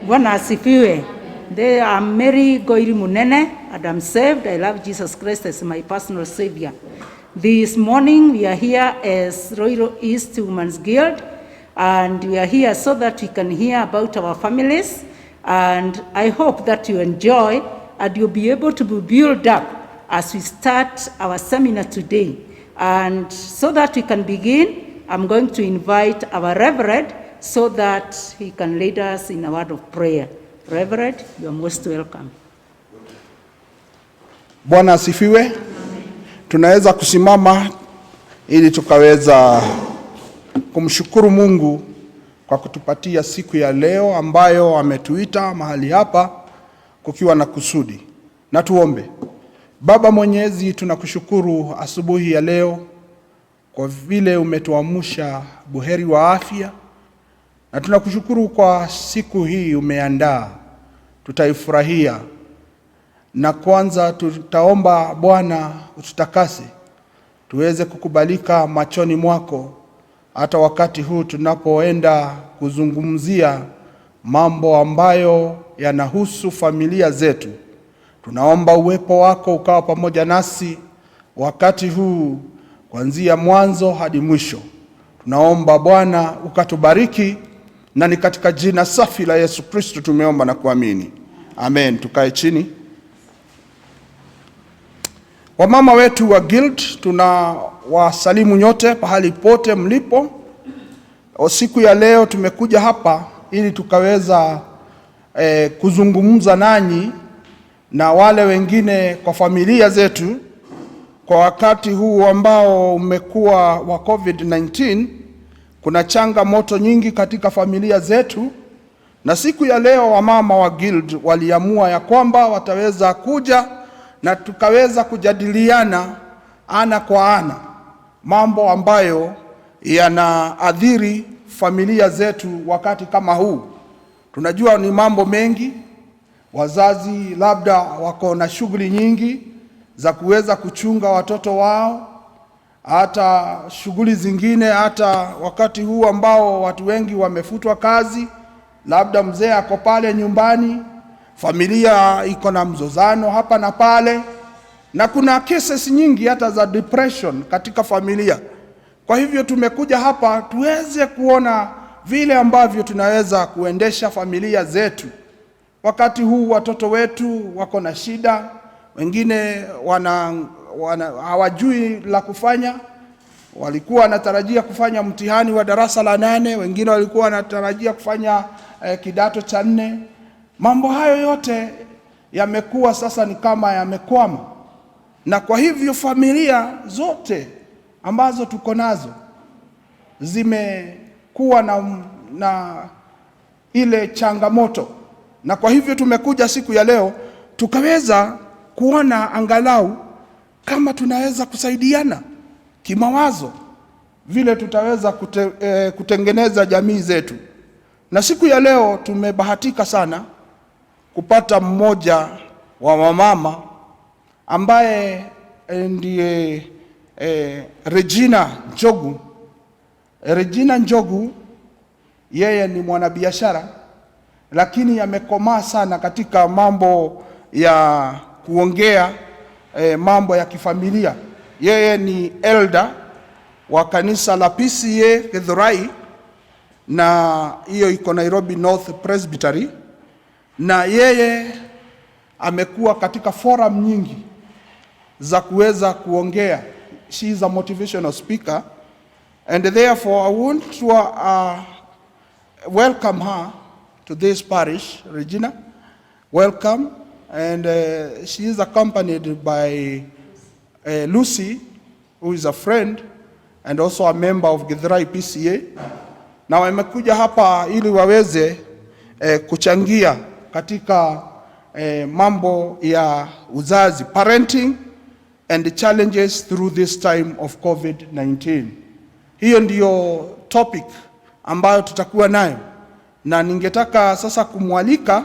Bwana asifiwe. I'm Mary Goiri Munene, and I'm saved. I love Jesus Christ as my personal Savior. This morning we are here as Royal East Women's Guild, and we are here so that we can hear about our families, and I hope that you enjoy and you'll be able to be built up as we start our seminar today. And so that we can begin, I'm going to invite our Reverend so that he can lead us in a word of prayer. Reverend, you are most welcome. Bwana asifiwe. Tunaweza kusimama ili tukaweza kumshukuru Mungu kwa kutupatia siku ya leo ambayo ametuita mahali hapa kukiwa na kusudi. Na tuombe. Baba Mwenyezi, tunakushukuru asubuhi ya leo kwa vile umetuamsha buheri wa afya, na tunakushukuru kwa siku hii umeandaa, tutaifurahia. Na kwanza tutaomba Bwana ututakase, tuweze kukubalika machoni mwako, hata wakati huu tunapoenda kuzungumzia mambo ambayo yanahusu familia zetu. Tunaomba uwepo wako ukawa pamoja nasi wakati huu kuanzia mwanzo hadi mwisho. Tunaomba Bwana ukatubariki, na ni katika jina safi la Yesu Kristo tumeomba na kuamini. Amen. Tukae chini. Wamama wetu wa Guild, tunawasalimu nyote pahali pote mlipo. Siku ya leo tumekuja hapa ili tukaweza kuzungumza nanyi na wale wengine kwa familia zetu kwa wakati huu ambao umekuwa wa COVID-19. Kuna changamoto nyingi katika familia zetu, na siku ya leo wamama wa Guild waliamua ya kwamba wataweza kuja na tukaweza kujadiliana ana kwa ana mambo ambayo yanaathiri familia zetu wakati kama huu. Tunajua ni mambo mengi, wazazi labda wako na shughuli nyingi za kuweza kuchunga watoto wao, hata shughuli zingine, hata wakati huu ambao watu wengi wamefutwa kazi, labda mzee ako pale nyumbani, familia iko na mzozano hapa na pale, na kuna cases nyingi hata za depression katika familia. Kwa hivyo tumekuja hapa tuweze kuona vile ambavyo tunaweza kuendesha familia zetu wakati huu. Watoto wetu wako na shida, wengine hawajui la kufanya. Walikuwa wanatarajia kufanya mtihani wa darasa la 8, wengine walikuwa wanatarajia kufanya kidato cha 4. Mambo hayo yote yamekuwa sasa ni kama yamekwama, na kwa hivyo familia zote ambazo tuko nazo zimekuwa na ile changamoto. Na kwa hivyo tumekuja siku ya leo tukaweza kuona angalau kama tunaweza kusaidiana kimawazo vile tutaweza kutengeneza jamii zetu. Na siku ya leo tumebahatika sana kupata mmoja wa wamama ambaye ndiye Regina Njogu. Regina Njogu yeye ni mwanabiashara, lakini amekomaa sana katika mambo ya kuongea mambo ya kifamilia. Yeye ni elder wa kanisa la PCA Githurai, na hiyo iko Nairobi North Presbytery, na yeye amekuwa katika forum nyingi za kuweza kuongea. She is a motivational speaker, and therefore I want to welcome her to this parish. Regina, welcome. And she is accompanied by Lucy, who is a friend and also a member of Githurai PCA. Na wamekuja hapa ili waweze kuchangia katika mambo ya uzazi, parenting and the challenges through this time of COVID-19. Hiyo ndiyo topic ambayo tutakuwa nayo, na ningetaka sasa kumwalika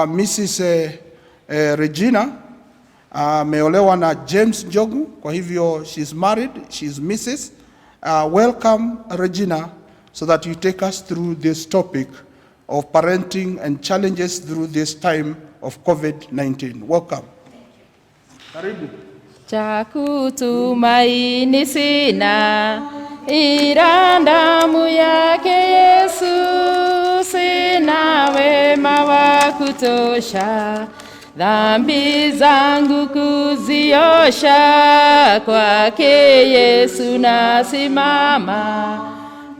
Mrs. Regina. Ameolewa na James Njogu, kwa hivyo she's married, she's Mrs. Welcome Regina, so that you take us through this topic of parenting and challenges through this time of COVID-19. Welcome. Karibu. Cha kutumaini sina, ila damu yake Yesu, sina wema wa kutosha, dhambi zangu kuziosha, kwake Yesu nasimama.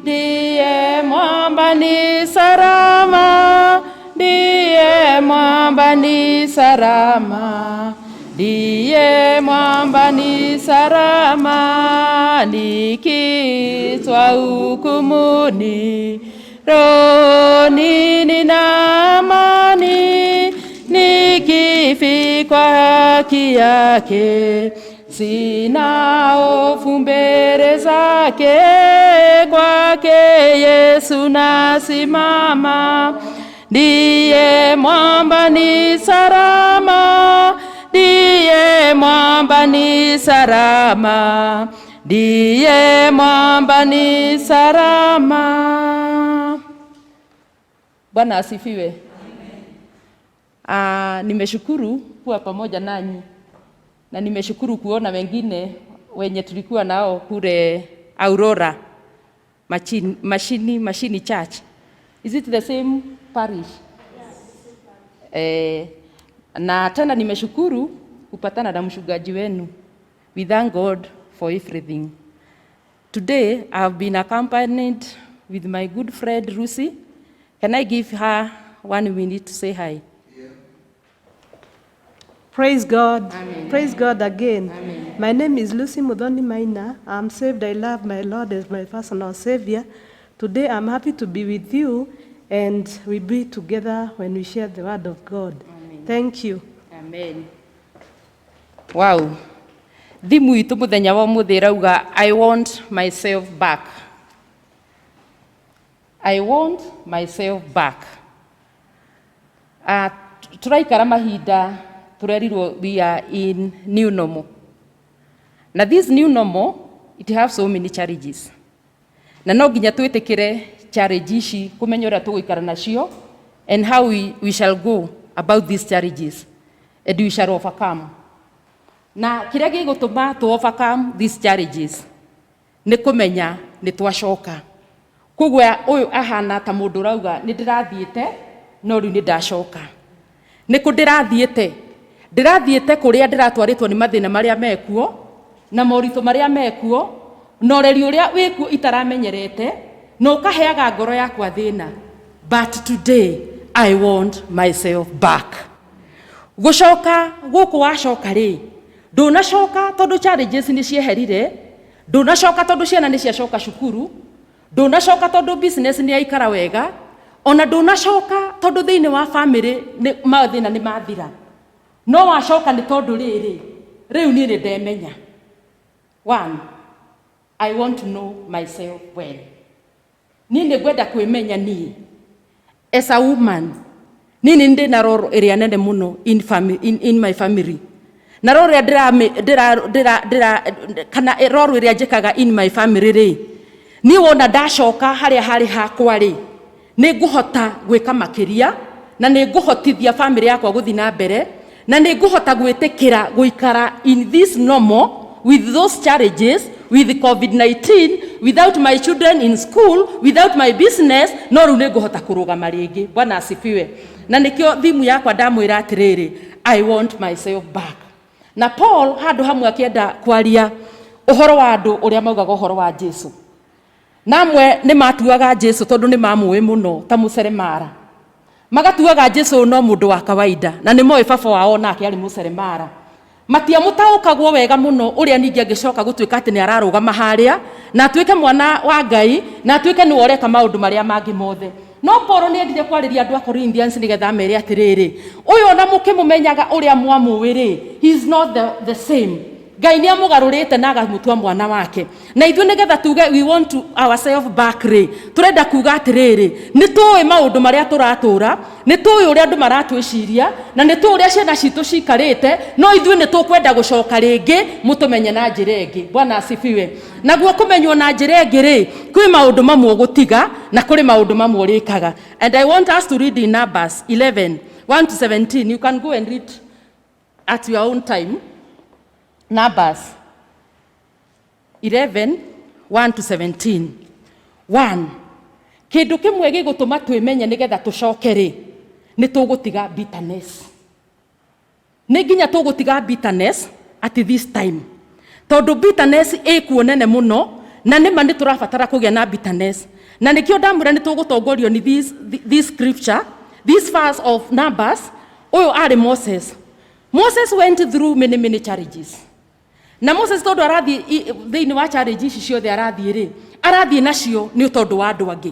Ndiye mwamba ni salama, ndiye mwamba ni salama, ndiye mwamba ni salama, nikitwa hukumuni, rohoni nina amani, nikifikwa haki yake, sina hofu mbele zake, kwake Yesu nasimama. Ndiye mwamba ni salama, ndiye mwamba ni salama, ndiye mwamba ni salama. Bwana asifiwe. Nimeshukuru kuwa pamoja nanyi, na nimeshukuru kuona wengine wenye tulikuwa nao kule Aurora Mashini Church. Is it the same parish? Yes. Na tena nimeshukuru kupatana na mchungaji wenu. We thank God for everything. Today I have been accompanied with my good friend Lucy. Can I give her 1 minute to say hi? Praise God. Amen. Praise God again. Amen. My name is Lucy Mudhoni Maina. I'm saved. I love my Lord as my personal Savior. Today I'm happy to be with you, and we be together when we share the word of God. Amen. Thank you. Amen. Wow. Thimu itu muthenya wa muthi rauga I want myself back. I want myself back. Turaikara mahinda turerirwo we are in new normal. Now this new normal, it have so many challenges. Na no nginya twitikire challenges ici kumenya uria tuguikara nacio and how we shall go about these challenges and we shall overcome. Na kiria gigutuma to overcome these challenges ni kumenya ni twacoka. Kugwa uyu ahana ta mundu rauga ni ndirathiete no riu ni ndacoka. Ni ku ndirathiete kuria ndiratwaritwo ni mathina maria mekuo na moritu maria mekuo na ureri uria wikuo itaramenyerete no kaheaga ngoro yakwa thina. But today I want myself back. Gucoka guku wacoka ri ndunacoka tondu challenges ni cieherire, ndunacoka tondu ciana ni ciacoka cukuru, ndunacoka tondu business ni yaikara wega, ona ndunacoka tondu thiini wa family ni mathina ni mathira. No wacoka ni tondu riri riu ni ndemenya. 1, I want to know myself well. Ni ngwenda kwimenya ni as a woman. Ni ndi na roro area nene muno in my family. Na roro ya dira kana roro area njikaga in my family ri. Ni wona ndacoka haria hari hakwa ri. Ni nguhota gwika makiria na ni nguhotithia family yakwa guthi na mbere na ni nguhota gwitikira guikara in this normal with those challenges, with COVID-19, without my children in school, without my business, no ru ni nguhota kurugama ringi. Bwana asifiwe. Na nikio thimu yakwa ndamwira atiriri, I want myself back. Na Paul handu hamwe akienda kwaria uhoro wa andu uria maugaga uhoro wa Jesu. Namwe ni matuaga Jesu tondu ni mamuwe muno ta museremara. Magatuaga Jesu no mundu wa kawaida na ni moe baba wao nake ari museremara. Matia mutaukagwo wega muno uria ningi angicoka gutuika ati ni ararugama haria na atuike mwana wa Ngai na atuike ni woreka maundu maria mangi mothe. No Paul ni endire kwariria andu a Corinthians nigetha mere atiriri uyu ona mukimumenyaga uria mwamuwiri, he is not the same. Ngai nĩ amũgarũrĩte na akamũtua mwana wake. Na ithuĩ nĩgetha tuge we want to ourselves back rĩ, turenda kuga atĩrĩrĩ, nĩ tũĩ maũndũ marĩa tũratũra, nĩ tũĩ ũrĩa andũ maratwĩciria, na nĩ tũĩ ũrĩa ciana citũ cikarĩte, no ithuĩ nĩ tũkwenda gũcoka rĩngĩ mũtũmenye na njĩra ĩngĩ. Bwana asifiwe. Naguo kũmenywo na njĩra ĩngĩ rĩ, kwĩ maũndũ mamwe ũgũtiga na kũrĩ maũndũ mamwe ũrĩkaga. And I want us to read in Numbers 11:1-17. You can go and read at your own time. Numbers 11:1-17. 1. Kĩndũ kĩmwe gĩgũtũma twĩmenye nĩgetha tũcoke rĩ, nĩ tũgũtiga bitterness. Nĩ nginya tũgũtiga bitterness at this time. Tondũ bitterness ĩkuo nene mũno, na nĩma nĩ tũrabatara kũgĩa na bitterness. Na nĩkĩo ndamwĩra nĩ tũgũtongorio ni this scripture, this verse of Numbers. Ũyũ arĩ Moses. Moses went through many challenges. Na Moses tondũ arathiĩ thĩinĩ wa challenge ici ciothe arathiĩ nacio nĩ tondũ wa andũ angĩ.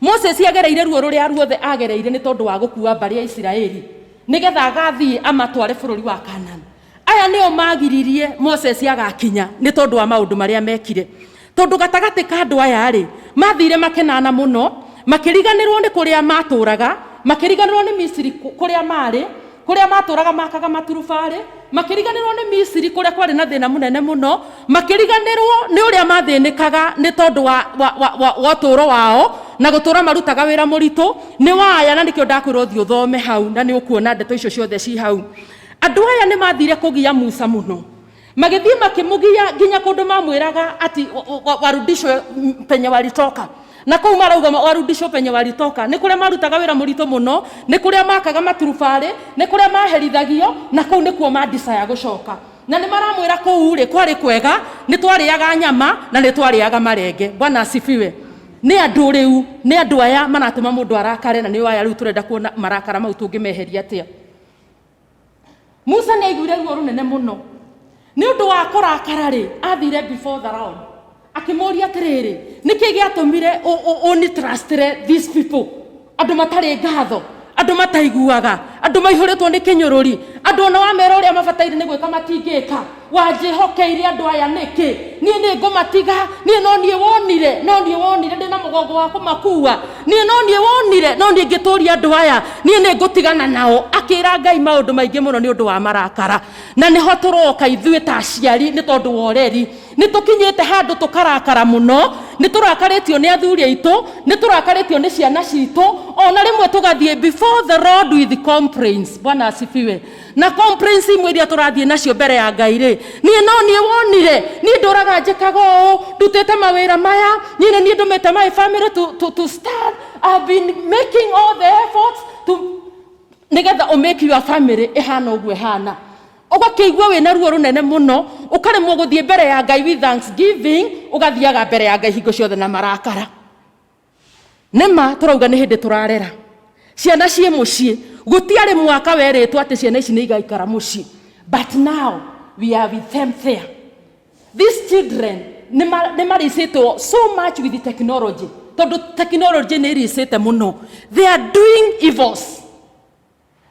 Moses agereire ruo rũrĩa ruothe agereire nĩ tondũ wa gũkua mbari ya Isiraeli nĩgetha agathiĩ amatware bũrũri wa Canaan. Aya nĩo magiririe Moses agakinya nĩ tondũ wa maũndũ marĩa mekire. Tondũ gatagatĩ ka andũ aya rĩ, mathire makenana mũno, makĩriganĩrwo nĩ kũrĩa matũraga, makĩriganĩrwo nĩ Misiri kũrĩa marĩ, kũrĩa matũraga makaga maturubarĩ, makĩriganĩrwo nĩ Misiri kũrĩa kwarĩ na thĩna mũnene mũno, makĩriganĩrwo nĩ ũrĩa mathĩnĩkaga nĩ tondũ wa ũtũũro wao na gũtũũra marutaga wĩra mũritũ. Nĩ waya, na nĩkĩo ndakwĩrwo ũthiĩ ũthome hau na nĩ ũkuona ndeto icio ciothe ci hau. Andũ aya nĩ mathire kũgia Musa mũno, magĩthiĩ makĩmũgia nginya kũndũ mamwĩraga ati warudishwe penye walitoka. Na kũu marauga warudishwe penye walitoka nĩ kũrĩa marutaga wĩra mũritũ mũno, nĩ kũrĩa makaga maturubarĩ, nĩ kũrĩa maherithagio, na kũu nĩkuo mandicaya gũcoka. Na nĩ maramwĩra kũu rĩ kwarĩ kwega, nĩ twarĩaga nyama na nĩ twarĩaga marenge. Bwana asifiwe. Nĩ andũ rĩu, nĩ andũ aya manatũma mũndũ arakare, na nĩ aya rĩu tũrenda kuona marakara mau tũngĩmeheria atĩa. Musa nĩ aiguire ruo rũnene mũno nĩ ũndũ wa kũrakara rĩ, athire before the Lord akĩmũria atĩrĩrĩ, nĩkĩ gĩatũmire ũnitrustire these people, andũ matarĩ ngatho, andũ mataiguaga, andũ maihũrĩtwo nĩ kĩnyũrũri, andũ ona wamera ũrĩa mabataire nĩ gwĩka matingĩka, wanjĩhokeire andũ aya nĩkĩ, niĩ nĩ ngũmatiga, niĩ no niĩ wonire ndĩ na mũgongo wa kũmakua, niĩ no niĩ wonire, no niĩ ngĩtũria andũ aya, niĩ nĩ ngũtigana nao. Akĩra Ngai maũndũ maingĩ mũno nĩ ũndũ wa marakara. Na nĩho tũroka ithuĩ ta aciari nĩ tondũ wa ũreri, nĩ tũkinyĩte handũ tũkarakara mũno, nĩ tũrakarĩtio nĩ athuri aitũ, nĩ tũrakarĩtio nĩ ciana citũ, ona rĩmwe tũgathiĩ before the Lord with complaints. Bwana asifiwe. Na complaints imwe iria tũrathiĩ nacio mbere ya Ngai rĩ, niĩ no niĩ wonire, niĩ ndũraga njĩkaga ũũ, ndutĩte mawĩra maya, niĩ ndũmĩte my family to start, I've been making all the efforts to nĩgetha ũmake your family ĩhana ũguo ĩhana. Ũgakĩigua wĩna ruo rũnene mũno, ũkaremwo gũthiĩ mbere ya Ngai with thanksgiving, ũgathiaga mbere ya Ngai hingo ciothe na marakara. Nĩma tũrauga nĩ hĩndĩ tũrarera ciana ciĩ mũciĩ, gũtiarĩ mwaka werĩtwo atĩ ciana ici nĩ igaikara mũciĩ, but now we are with them there. These children nĩ maricĩtwo so much with the technology, tondũ technology nĩ iricĩte mũno, they are doing evils.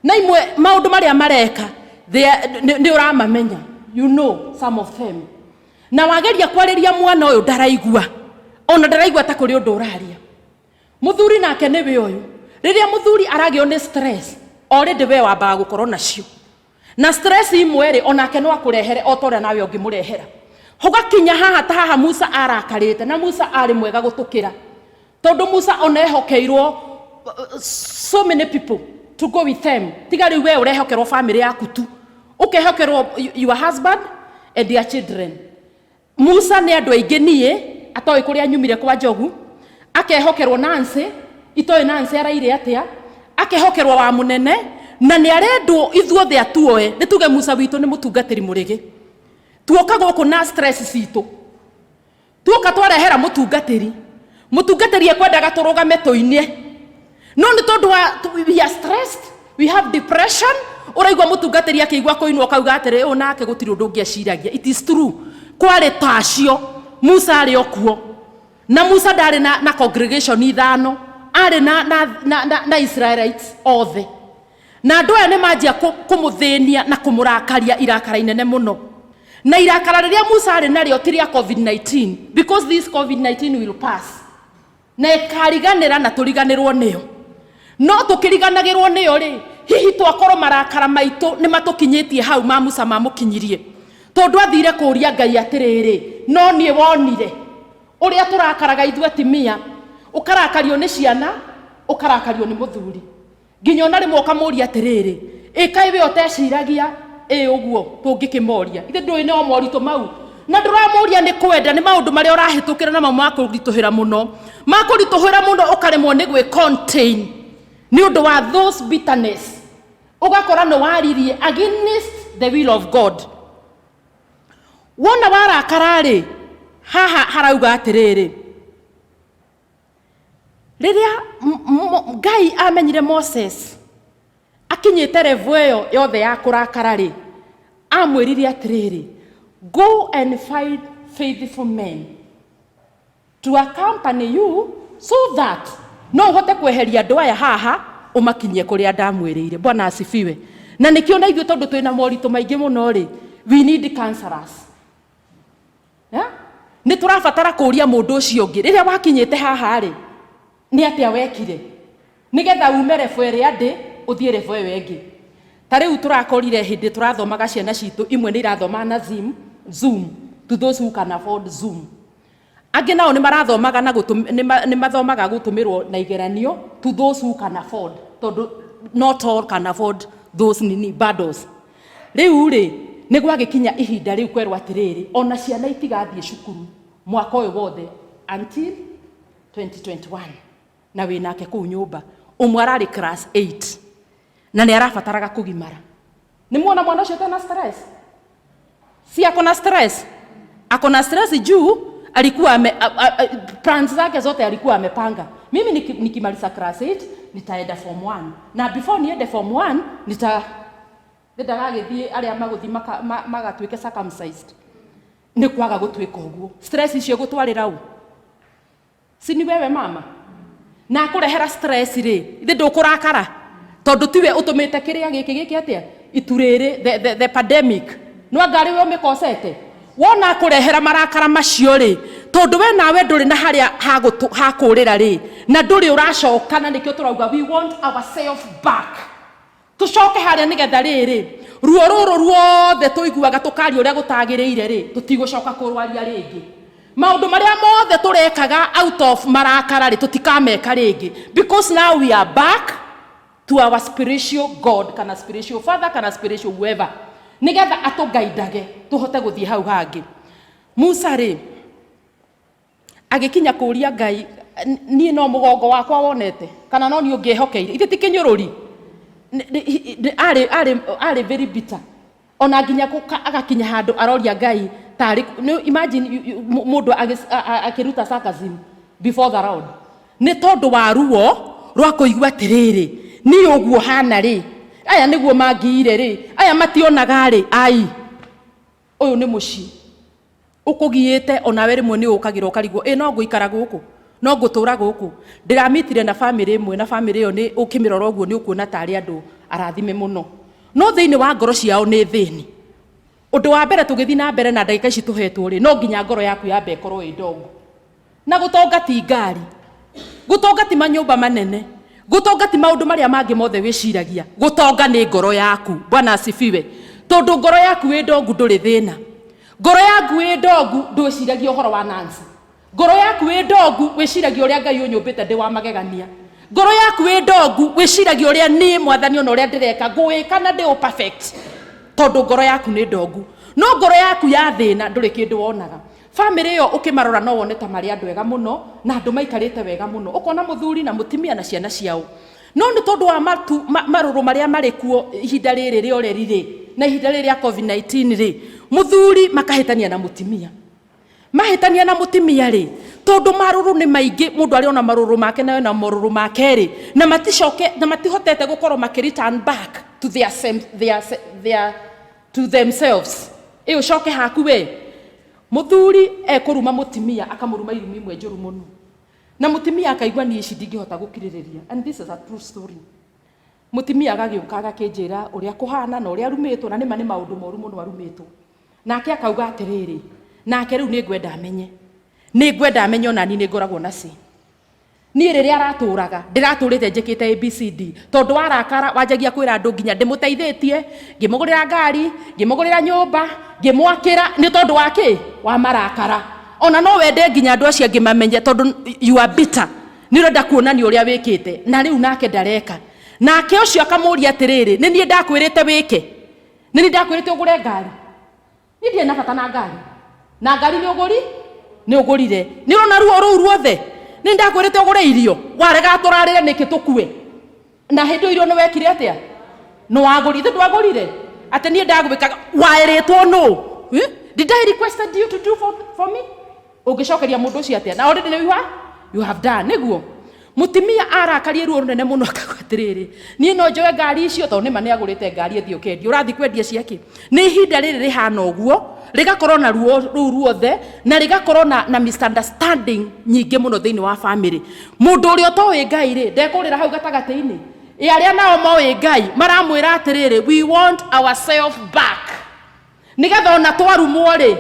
Na imwe maũndũ marĩa mareka nĩ ũramamenya, you know some of them. Na wageria kwarĩria mwana ũyũ ndaraigua, ona ndaraigua ta kũrĩ ũndũ ũraria. Mũthuri nake nĩwe ũyũ, rĩrĩa mũthuri aragĩo nĩ stress, already we wambaga gũkorwo nacio. Na stress imwe rĩ, onake no akũrehere o ta ũrĩa nawe ũngĩmũrehera. Ũgakinya haha ta haha Musa arakarĩte, na Musa arĩ mwega gũtũkĩra, tondũ Musa onehokeirwo so many people to go with them. Tiga rĩu we ũrehokerwo family yaku tu, ũkehokerwo your husband and your children. Musa nĩ andũ aingĩ niĩ atoĩ kũrĩa anyumire kwa njogu, akehokerwo Nancy, itoĩ Nancy araire atĩa, akehokerwo wa mũnene, na nĩ arendwo ithuothe atuoe. Nĩ tuge Musa witũ nĩ mũtungatĩri mũrĩgĩ, tuoka gũkũ na stress citũ, tuoka twarehera mũtungatĩri ekwendaga tũrũgame tũinie, no nĩ tondũ we are stressed, we have depression. Ũraigua mũtungatĩri akĩigua kũinwo kauga atĩrĩ ũũ nake gũtirĩ ũndũ ũngĩaciragia. It is true, kwarĩ tacio. Musa arĩ okuo, na Musa ndarĩ na congregation ithano, arĩ na Israelites othe, na andũ aya nĩ manjia kũmũthĩnia na kũmũrakaria irakara inene mũno. na irakara rĩrĩa Musa arĩ narĩo ti rĩa COVID-19, because this COVID-19 will pass, na ĩkariganĩra na tũriganĩrwo nĩyo. No tũkĩriganagĩrwo nĩyo rĩ, hihi twakorwo marakara maitũ nĩ matũkinyĩtie hau ma Musa mamũkinyirie, tondũ athire kũria Ngai atĩrĩrĩ, no niĩ wonire ũrĩa tũrakaraga ithuĩ atumia, ũkarakario nĩ ciana, ũkarakario nĩ mũthuri, nginya ona rĩmwe ũkamũria atĩrĩrĩ, ĩkaĩ we ũteciragia ũguo tũngĩkĩmoria, ithe ndũĩ no moritũ mau, na ndũramũria nĩ kwenda, nĩ maũndũ marĩa ũrahĩtũkĩra na makũritũhĩra mũno, ũkaremwo nĩ gwĩ contain nĩ ũndũ wa those bitterness, ũgakora nĩ waririe against the will of God. Wona warakara rĩ, haha harauga atĩrĩrĩ, rĩrĩa Ngai amenyire Moses akinyĩte level ĩyo yothe ya kũrakara rĩ, amwĩrire atĩrĩrĩ, go and find faithful men to accompany you so that no ũhote kweheria andũ aya haha ũmakinyie kũrĩa ndamwĩrĩire. Bwana asifiwe. Na nĩkĩo na ithuĩ tondũ twĩna moritũ maingĩ mũno rĩ, we need counselors. Nĩ tũrabatara kũria mũndũ ũcio ũngĩ, rĩrĩa wakinyĩte haha rĩ, nĩ atĩa wekire, nĩgetha ume level ĩrĩa ndĩ ũthiĩ level ĩyo ĩngĩ. Ta rĩu tũrakorire hĩndĩ tũrathomaga ciana citũ, imwe nĩ irathoma na Zoom to those who can afford Zoom. Angĩ nao nĩ marathomaga na nĩ mathomaga gũtũmĩrwo na igeranio to those who can afford, tondũ not all can afford those bundles. Rĩu rĩ, nĩ gwagĩkinya ihinda rĩu kwerwo atĩrĩrĩ, ona ciana itigathiĩ cukuru mwaka ũyũ wothe until 2021, na wĩnake kũu nyũmba, ũmwe ararĩ class 8 na nĩ arabataraga kũgimara. Nĩ muona mwana ũcio tena stress? Si akona stress? Akona stress juu alikuwa plans zake zote alikuwa amepanga. Mimi nikimaliza class 8 nitaenda form 1, na before niende form 1 ndagagĩthiĩ arĩa magũthi magatuĩke circumcised. Nĩ kwaga gũtuĩka ũguo. Stress icio gũtwarĩra u? Si ni wewe mama? Na kũrehera stress rĩ, ithe ndũkũrakara tondũ tiwe ũtũmĩte kĩrĩa gĩkĩ atĩa iturĩrĩ the pandemic. No ngari we ũmĩkosete, wona kũrehera marakara macio rĩ, tondũ we nawe ndũrĩ na harĩa hakũrĩra rĩ, na ndũrĩ ũracoka, na nĩkĩo tũrauga we want ourselves back. Tũcoke harĩa nĩgetha rĩrĩ, ruo rũrũ ruothe tũiguaga tũkaria ũrĩa gũtagĩrĩire rĩ, tũtigũcoka kũrwaria rĩngĩ. Maũndũ marĩa mothe tũrekaga out of marakara rĩ, tũtikameka rĩngĩ, because now we are back to our spiritual God, kana spiritual father, kana spiritual whoever, nĩgetha atũgaidage tũhote gũthiĩ hau hangĩ. Musa rĩ, agĩkinya kũria Ngai, niĩ no mũgongo wakwa wonete, kana no niĩ ũngĩhokeire, ithe ti kĩnyũrũri, arĩ very bitter, ona nginya agakinya handũ aroria Ngai tarĩ, imagine mũndũ akĩruta sarcasm before the Lord, nĩ tondũ wa ruo rwa kũigua atĩrĩrĩ, niĩ ũguo hana rĩ, aya nĩguo mangiire rĩ, aya mationaga rĩ, ai ũyũ nĩ mũciĩ ũkũgiĩte, onawe rĩmwe nĩ ũkagĩra ũkarigwo, no ngũikara gũkũ, no ngũtũra gũkũ. Ndĩramitire na family ĩmwe, na family ĩyo nĩ ũkĩmĩrora ũguo nĩ ũkuona tarĩ andũ arathime mũno, no thĩinĩ wa ngoro ciao nĩ thĩni. Ũndũ wa mbere tũgĩthiĩ na mbere na ndagĩka ici tũhetwo rĩ, no nginya ngoro yaku yambe ĩkorwo ĩ ndongu, na gũtonga ti ngari, gũtonga ti manyũmba manene, gũtonga ti maũndũ marĩa mangĩ mothe wĩciragia, gũtonga nĩ ngoro yaku. Bwana asifiwe. Tondũ ngoro yaku ĩ ndongu ndũrĩ thĩna, ngoro yaku ĩ ndongu ndwĩciragia ũhoro wa Nancy, ngoro yaku ĩ ndongu wĩciragia ũrĩa Ngai ũnyũmbĩte ndĩ wa magegania, ngoro yaku ĩ ndongu wĩciragia ũrĩa niĩ Mwathani ona ũrĩa ndĩreka ngũĩka na ndĩ perfect, tondũ ngoro yaku nĩ ndongu. No ngoro yaku ya thĩna ndũrĩ kĩndũ wonaga. Family ĩyo ũkĩmarora no wone ta marĩ andũ ega mũno, na andũ maikarĩte wega mũno, ũkona mũthuri na mũtumia na ciana ciao, no nĩ tondũ wa marũrũ marĩa marĩ kuo ihinda rĩrĩ rĩa ũreri rĩ, na ihinda rĩrĩ rĩa COVID-19 rĩ, mũthuri makahĩtania na mũtumia, mahĩtania na mũtumia rĩ, tondũ marũrũ nĩ maingĩ, mũndũ arĩ ona marũrũ make nawe na marũrũ make rĩ, na matihotete gũkorwo return back to to themselves. Ĩyo coke haku we, mũthuri ekũruma mũtumia, akamũruma irumi imwe njũru mũno, na mũtumia akaigua niĩ ici ndingĩhota gũkirĩrĩria. And this is a true story. Mũtumia agagĩũka agakĩnjĩra ũrĩa kũhana na ũrĩa arumĩtwo, na nĩ maũndũ moru mũno arumĩtwo. nake akauga atiriri nake riu ningwenda amenye ona ni ngoragwo na si ni riria araturaga ndiraturite njikite ABCD tondu warakara wanjagia kwira andu nginya ndimuteithitie ngimugurira ngari ngimugurira nyumba ngimwakira ni tondu wake wa marakara ona no wende nginya andu acio ngimamenye tondu you are bitter ni renda kuonania uria wikite na riu nake ndareka nake ucio akamuria atiriri ni nie ndakwirite wike ni nie ndakwirite ugure ngari ni ndie na bata na ngari ni ugurire ni rona ruo ruu ruothe ni ndakwirite ugure irio warega turarire niki tukue na hindu irio no wekire atia no wagurire ndwagurire ati nie ndagwikaga wairitwo no did I requested you to do for me ugicokeria mundu ucio atia na already you have done niguo mutimia arakarie ruo runene muno akagwatiriri nie no njoe ngari icio to nima ni agurite ngari ethi ukendia urathi kwendia ciake ni ihinda riri rihana uguo rigakorwo na ruo ruothe na rigakorwo na misunderstanding nyingi muno thiini wa family mundu uri otowe ngai ri ndekurira hau gatagati-ini aria nao mowe ngai maramwira atiriri we want ourselves back nigetha ona twarumwo ri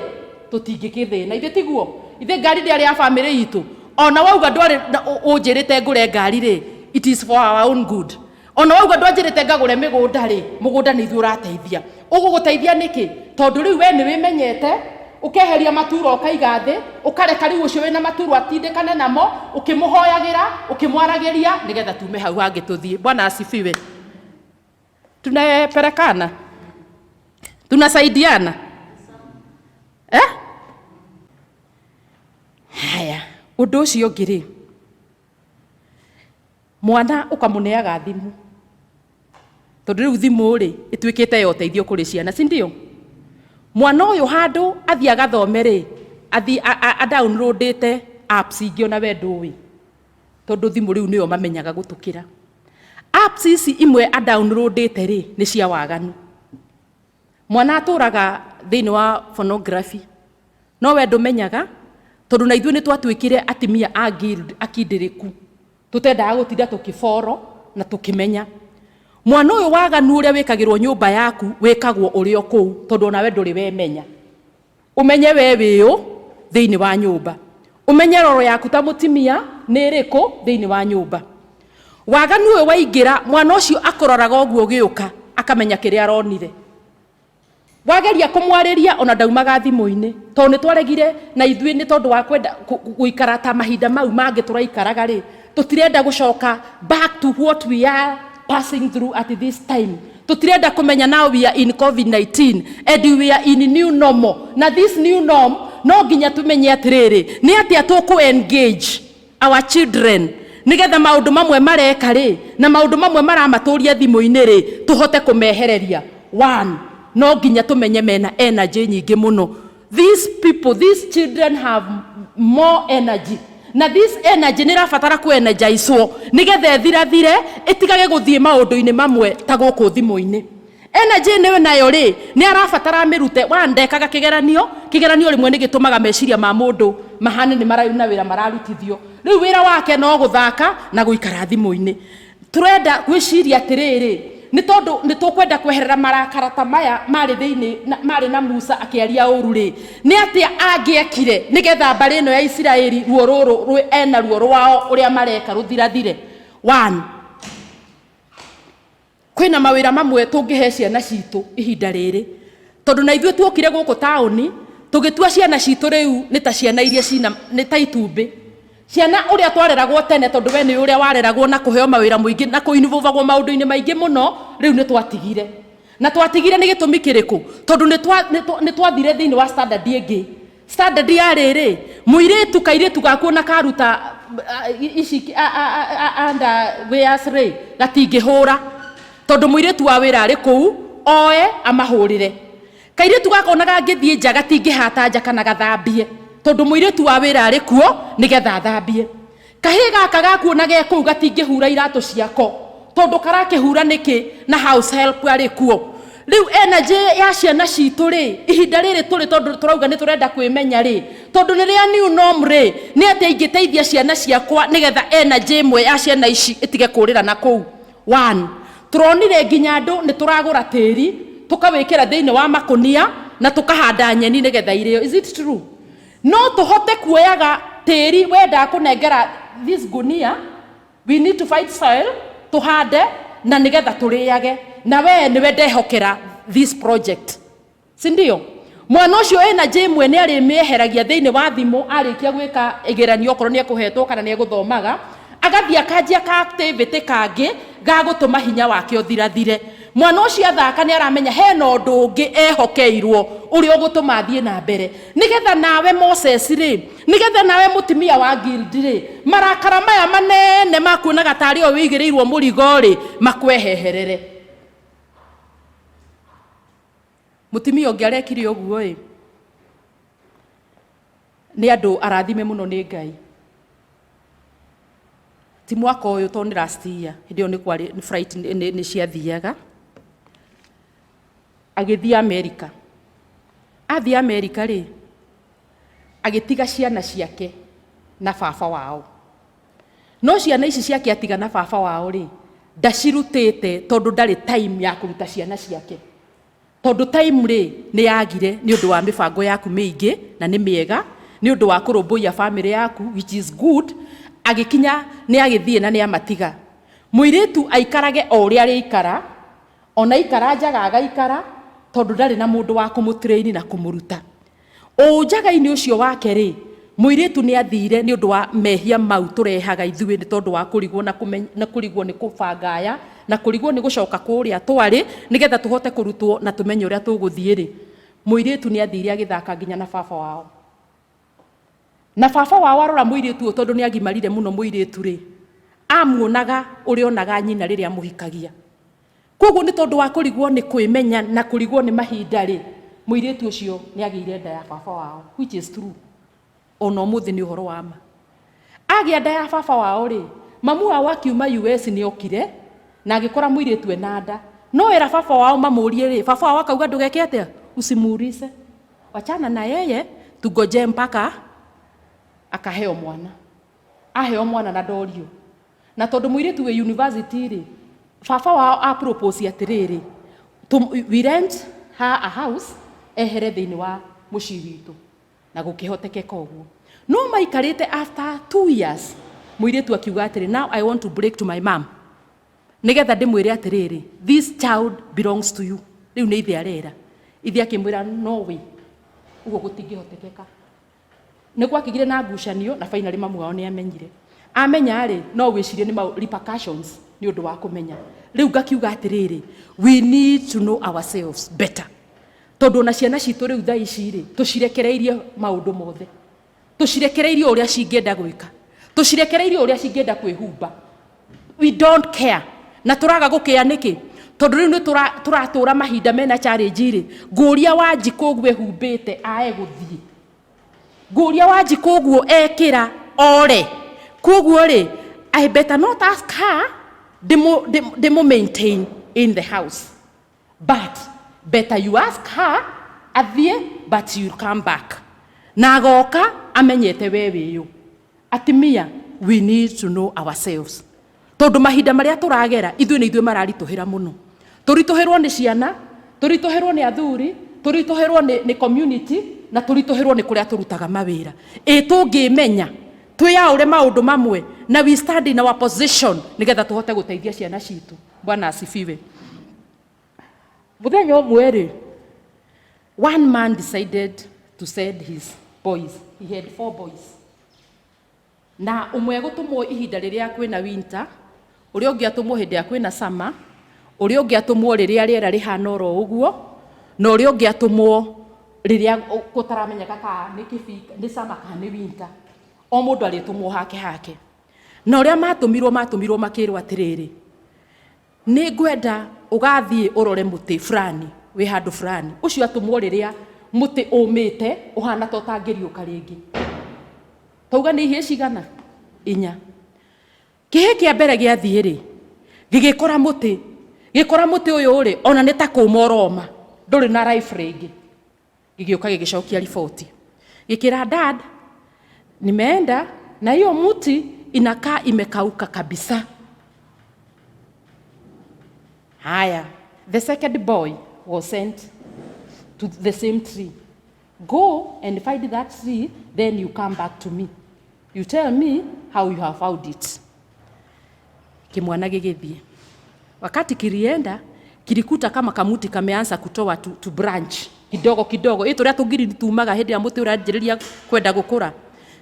tutingikithina ithe tiguo ithe ngari ndi aria family itu ona wauga ndwari unjirite ngure ngari ri it is for our own good ona wauga ndwanjirite ngagure migunda ri mugunda ni ithu urateithia uguguteithia niki tondu riu we ni wimenyete ukeheria maturo ukaiga thi ukareka riu ucio wina maturo atindikane namo ukimuhoyagira ukimwaragiria nigetha tume hau hangi tuthie bwana asifiwe tunaperekana tunasaidiana haya undu ucio ngiri mwana ukamuneaga thimu tondu riu thimu ri itwikite yo teithio kuri ciana si ndio mwana uyu handu athia agathome ri athi downloadite apps ingĩ ona we ndũĩ tondu thimu riu niyo mamenyaga gutukira apps ici imwe downloadite ri ni cia waganu mwana aturaga thiini wa pornography no we ndumenyaga tondu na ithuĩ ni twatwikire atimia a guild akindiriku tutendaga gutinda tukiboro na tukimenya mwana uyu waganu uria wikagirwo nyumba yaku wikagwo urio kuu tondu nawe nduri wemenya umenye we wiu thiini wa nyumba umenye roro yaku ta mutimia ni iriku thiini wa nyumba waganu uyu waingira mwana ucio akoraga oguo giuka akamenya kiria aronire wageria kumwariria ona ndaumaga thimu-ini tondu ni twaregire na ithuĩ ni tondu wa kwenda guikara ta mahinda mau mangi turaikaraga ri tutirenda gucoka back to what we are passing through at this time tutirenda kumenya now we are in COVID-19 and we are in new normal na this new norm no nginya tumenye atiriri ni atia tuku engage our children nigetha maundu mamwe mareka ri na maundu mamwe maramaturia thimu-ini ri tuhote kumehereria one no nginya tumenye mena energy nyingi muno these people these children have more energy na this energy ni rafatara ku energizewo nigetha thirathire itigage guthie maundu-ini mamwe ta guku thimu-ini energy niwe nayo ri ni arafatara mirute wandekaga kigeranio rimwe ni gitumaga meciria ma mundu mahane ni marayuna wira mararutithio riu wira wake no guthaka na guikara thimu-ini turenda gwiciria atiriri ni tondu ni tukwenda kweherera marakara ta maya mari thiini mari na Musa akiaria uru ri ni atia angiekire nigetha mbari ino ya Isiraeli ruo ruru ena ruo rwao uria mareka ruthirathire one kwina mawira mamwe tungihe ciana citu ihinda riri tondu na ithuĩ tuokire guku tauni tugitua ciana citu riu ni ta ciana iria cina ni ta itumbi ciana uria twareragwo tene tondu we ni uria wareragwo na kuheo mawira muingi na kuinuvuvagwo maundu-ini maingi muno riu ni twatigire na twatigire ni gitumi kiriku tondu ni twathire thiini wa standard ingi standard ya riri muiritu kairitu gaku na karuta ici anda wears ri gatingihura tondu muiritu wa wira ari kuu oe amahurire kairitu gakonaga ngithie nja gatingihata nja kana gathambie tondu muiritu wa wira ari kuo nigetha thambie kahi gaka gakuona ge kuu gatingihura iratu ciako tondu karakihura niki na house help ari kuo riu energy ya ciana citu ri ihinda riri turi tondu turauga ni turenda kwimenya ri tondu ni ria new norm ri ni ati ingiteithia ciana ciakwa nigetha energy imwe ya ciana ici itige kurira na kuu one turonire nginya andu ni turagura tiri tukawikira thiini wa makunia na tukahanda nyeni nigetha irio. Is it true? No tuhote kuoyaga tĩri wenda kunengera this gunia, we need to find soil tuhande na nigetha tũrĩage, na we niwe ndehokera this project. Si ndio? Mwana ũcio ena jemwe nĩ arĩ mĩeheragia thĩinĩ wa thimũ arĩkia gwĩka igeranio okorwo nĩ ekũhetwo kana nĩ egũthomaga, agathia kanjia ka activity kangĩ ga gũtũma hinya wake ũthirathire. Mwana ũcio athaka nĩ aramenya hena ũndũ ũngĩ ehokeirwo ũrĩa ũgũtũma athiĩ na mbere. Nigetha nawe Moses rĩ, nigetha nawe mũtumia wa Gilead rĩ, marakara maya manene makuonaga tarĩ o wĩigĩrĩirwo mũrigo rĩ, makweheherere. Mutimia ũngĩ arekire ũguo ĩ, nĩ andũ arathime mũno nĩ Ngai. Ti mwaka ũyũ to nĩ last year, hĩndĩ ĩyo nĩ kwarĩ flight nĩ ciathiaga, agĩthiĩ Amerika. Athiĩ Amerika rĩ, agĩtiga ciana ciake na baba wao. No ciana ici ciake atiga na baba wao rĩ, ndacirutĩte tondũ ndarĩ time ya kũruta ciana ciake. Tondu time rĩ nĩ yagire nĩ ũndũ wa mĩbango yaku mĩingĩ na nĩ mĩega, nĩ ũndũ wa kũrũmbũiya family yaku, which is good. Agĩkinya nĩ agĩthiĩ na nĩ amatiga. Mũirĩtu aikarage o ũrĩa arĩikara, ona ikara njaga agaikara tondu ndarĩ na mũndũ wa kũmũtrain na kũmũruta. Ũnjaga-inĩ ũcio wake rĩ, mũirĩtu nĩ athire nĩ ũndũ wa mehia mau tũrehaga ithuĩ nĩ tondũ wa kũrigwo na kũrigwo nĩ kũbangaya na kũrigwo nĩ gũcoka kũrĩa twarĩ nigetha tũhote kũrutwo na tũmenye ũrĩa tũgũthiĩ rĩ. Mũirĩtu nĩ athire agĩthaka nginya na baba wao. Na baba wao arora mũirĩtu tondũ nĩ agimarire mũno mũirĩtu rĩ, amuonaga ũrĩa onaga nyina rĩrĩa amũhikagia. Koguo nĩ tondũ wa kũrigwo nĩ kwĩmenya na kũrigwo nĩ mahinda rĩ, mũirĩtu ũcio nĩ agĩire nda ya baba wao, which is true. Ona ũmũthĩ nĩ ũhoro wa ma. Agĩa nda ya baba wao rĩ, mamu wao akiuma US nĩ okire na agĩkora mũirĩtu ena nda. No era baba wao mamũrie rĩ, baba wao akauga ndũgeke atĩa, usimuulize, wachana na yeye tungoje mpaka akaheo mwana. Aheo mwana na ndorio. Na tondũ mũirĩtu wĩ university rĩ, baba wao apropose atĩrĩrĩ, we rent her a house ehere thĩinĩ wa mũciĩ witũ na gũkĩhotekeka ũguo. No maikarĩte after 2 years, mũirĩtu akiuga atĩrĩ, now I want to break to my mom. Nigetha ndĩmwĩre atĩrĩrĩ, this child belongs to you. Rĩu nĩ ithe arera. Ithe akĩmwĩra no way, ũguo gũtingĩhotekeka. Nĩ gwakĩgire na ngucanio na finally mamu wao nĩ amenyire. Amenya rĩ, no wĩcirie nĩ repercussions nĩ ũndũ wa kũmenya. Rĩu ngakiuga atĩrĩrĩ, we need to know ourselves better. Tondũ na ciana citũ rĩu thaa ici rĩ, tũcirekereirie maũndũ mothe. Tũcirekereirie ũrĩa cingĩenda gwĩka. Tũcirekereirie ũrĩa cingĩenda kwĩhumba. We don't care. Na tũraga gũkĩa nĩkĩ? Tondũ rĩu nĩ tũratũra mahinda mena challenge rĩ, ngũria Wanjikũ ũguo ehumbĩte ae gũthiĩ. Ngũria Wanjikũ ũguo ekĩra ore. Koguo rĩ, I better not ask her demo maintain in the house. But better you ask her athiĩ, but you'll come back. Na agoka amenyete we wĩyũ. Atimia, we need to know ourselves. Tondu mahinda marĩa tũragera ithuĩ nĩ ithuĩ mararitũhĩra mũno. Tũritũhĩrwo nĩ ciana, tũritũhĩrwo nĩ athuri, tũritũhĩrwo nĩ community na tũritũhĩrwo nĩ kũrĩa tũrutaga mawĩra. Tũngĩmenya twĩyaũre maũndũ mamwe na we stand in our position nigetha tũhote gũteithia ciana citũ. Bwana asifiwe. Mũthenya ũmwe rĩ, one man decided to send his boys. He had 4 boys. Na ũmwe gũtũmwo ihinda rĩrĩa kwĩna winter, ũrĩa ũngĩ atũmwo hĩndĩ ya kwĩna summer, ũrĩa ũngĩ atũmwo rĩrĩa rĩera rĩhana oro ũguo, na ũrĩa ũngĩ atũmwo rĩrĩa gũtaramenyeka kana nĩ summer kana nĩ winter. O mũndũ arĩtũmwo hake. Na ũrĩa matũmirwo makĩrwo atĩrĩrĩ, nĩ ngwenda ũgathiĩ ũrore mũtĩ fulani wĩ handũ fulani. Ũcio atũmwo rĩrĩa mũtĩ ũmĩte ũhana ta ũtangĩriũka rĩngĩ. Tauga nĩ ihĩĩ cigana? 4. Kĩhĩ kĩa mbere gĩathiĩ rĩ, gĩgĩkora mũtĩ ũyũ rĩ, ona nĩ ta kũũma ũroma, ndũrĩ na life rĩngĩ. Gĩgĩũka gĩgĩcokia riboti. Gĩkĩra dad, nimeenda na hiyo mti inakaa imekauka kabisa. Haya, the second boy was sent to the same tree. Go and find that tree, then you come back to me. You tell me how you have found it. Kimwana gigithie. Wakati kilienda, kilikuta kama kamuti kameanza kutoa to branch kidogo kidogo. Ito ria tungiri tumaga hindi ya muti uranjiriria kwenda gukura.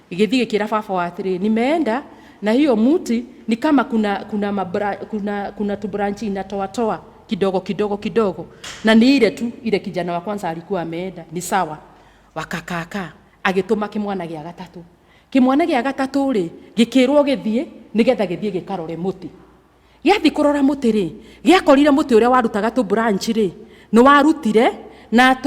Gigithie gikira baba wa atiri, nimeenda na hiyo muti ni kama kuna tu branch inatoa kidogo kidogo kidogo. Na ni ile tu ile kijana wa kwanza alikuwa ameenda. Ni sawa. Wakakaka agituma kimwana gia gatatu. Kimwana gia gatatu ri gikirwo githie nigetha githie gikarore muti. Giathi kurora muti ri giakorire muti uria warutaga tu branch ri no warutire na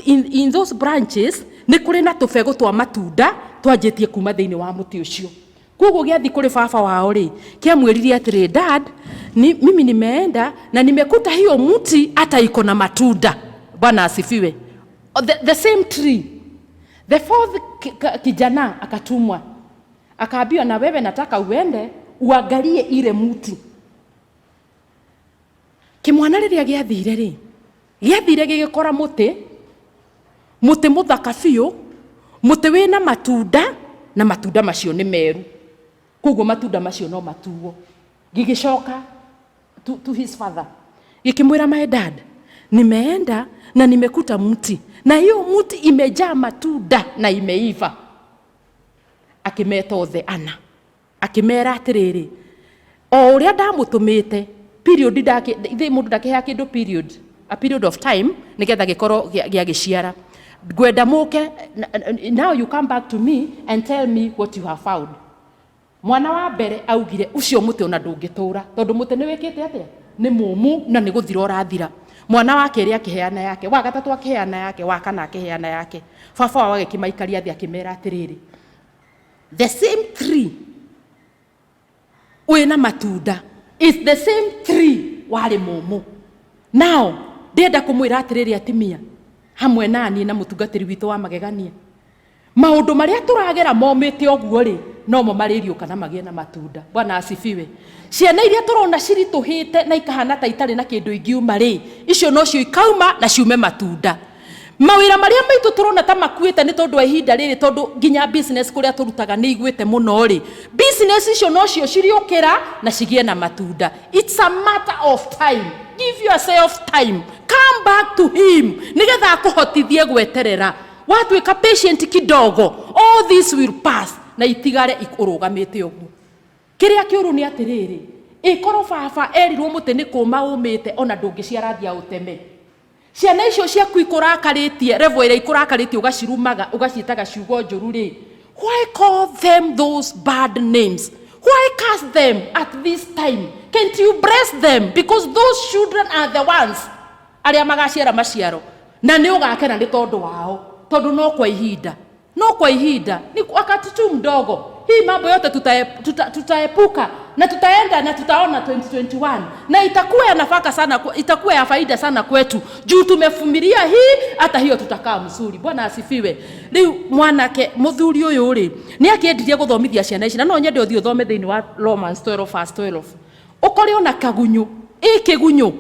in those branches ni kuri na tubego twa matunda twanjitie kuma thiini wa muti ucio. Kugo giathi kuri baba wao ri kiamwiririe atiri, dad, mimi nimeenda na nimekuta hiyo muti hata iko na matunda. Bwana asifiwe. The same tree. The fourth kijana akatumwa. Akaambiwa, na wewe nataka uende uangalie ile muti. Kimwana riria giathire ri giathire gigikora muti muthaka biu, muti wina matunda na matunda macio ni meru. Kugo matunda macio no matuo. Gigicoka to his father. Gikimwira, my dad, nimeenda na nimekuta muti na hiyo muti imejaa matunda na imeiva. Akimeta othe ana. Akimera atiriri, o uria ndamutumite period ithe mundu ndakiha kindu period, a period of time nigetha gikoro gia giciara. Gwenda muke, now you come back to me and tell me what you have found. Mwana wa mbere augire, ucio muti ona ndungitura tondu muti ni wikite atia, ni mumu na ni guthira urathira. Mwana wake ri akiheana yake, wa gatatu akiheana yake, wa kana akiheana yake. Baba wake kimaikaria thi akimera atiriri, the same tree wina matunda is the same tree wale mumu. Now ndenda kumwira atiriri atimia hamwe nani na mutungatiri witu wa magegania, maundu maria turagera momite oguo ri no mo maririo kana magie na matunda. Bwana asifiwe. Ciana iria turona cirituhite na ikahana ta itari na kindu ingiuma ri, icio no cio ikauma na ciume matunda. Mawira maria maitu turona ta makuite ni tondu ihinda riri, tondu ginya business kuria turutaga ni igwite muno ri, business icio no cio ciriukira na cigie na matunda. It's a matter of time. Give yourself time, come back to him nigetha akuhotithie gweterera. Watuika patient kidogo, all this will pass na itigare ikurugamite uguo. Kiria kiuru ni atiriri, ikoro baba erirwo muti ni kuma umite ona ndungiciarathia uteme. Ciana icio ciaku ikurakaritie revo ira ikurakaritie ugacirumaga ugaciitaga ciugo njuru ri, why call them those bad names? Why curse them at this time? Can't you bless them? Because those children are the ones aria magaciara maciaro na ni ugakena ni tondu wao, tondu no kwa ihinda ni wakati tu mdogo. Hii mambo yote tutaepuka na tutaenda na tutaona 2021 na itakuwa ya nafaka sana, itakuwa ya faida sana kwetu juu tumefumilia hii, hata hiyo tutakaa mzuri. Bwana asifiwe. Riu mwanake muthuri uyu ri ni akiendirie guthomithia ciana ici, na no nyende uthio thome thiini wa Romans 12:12. Ukore ona kagunyu kigunyu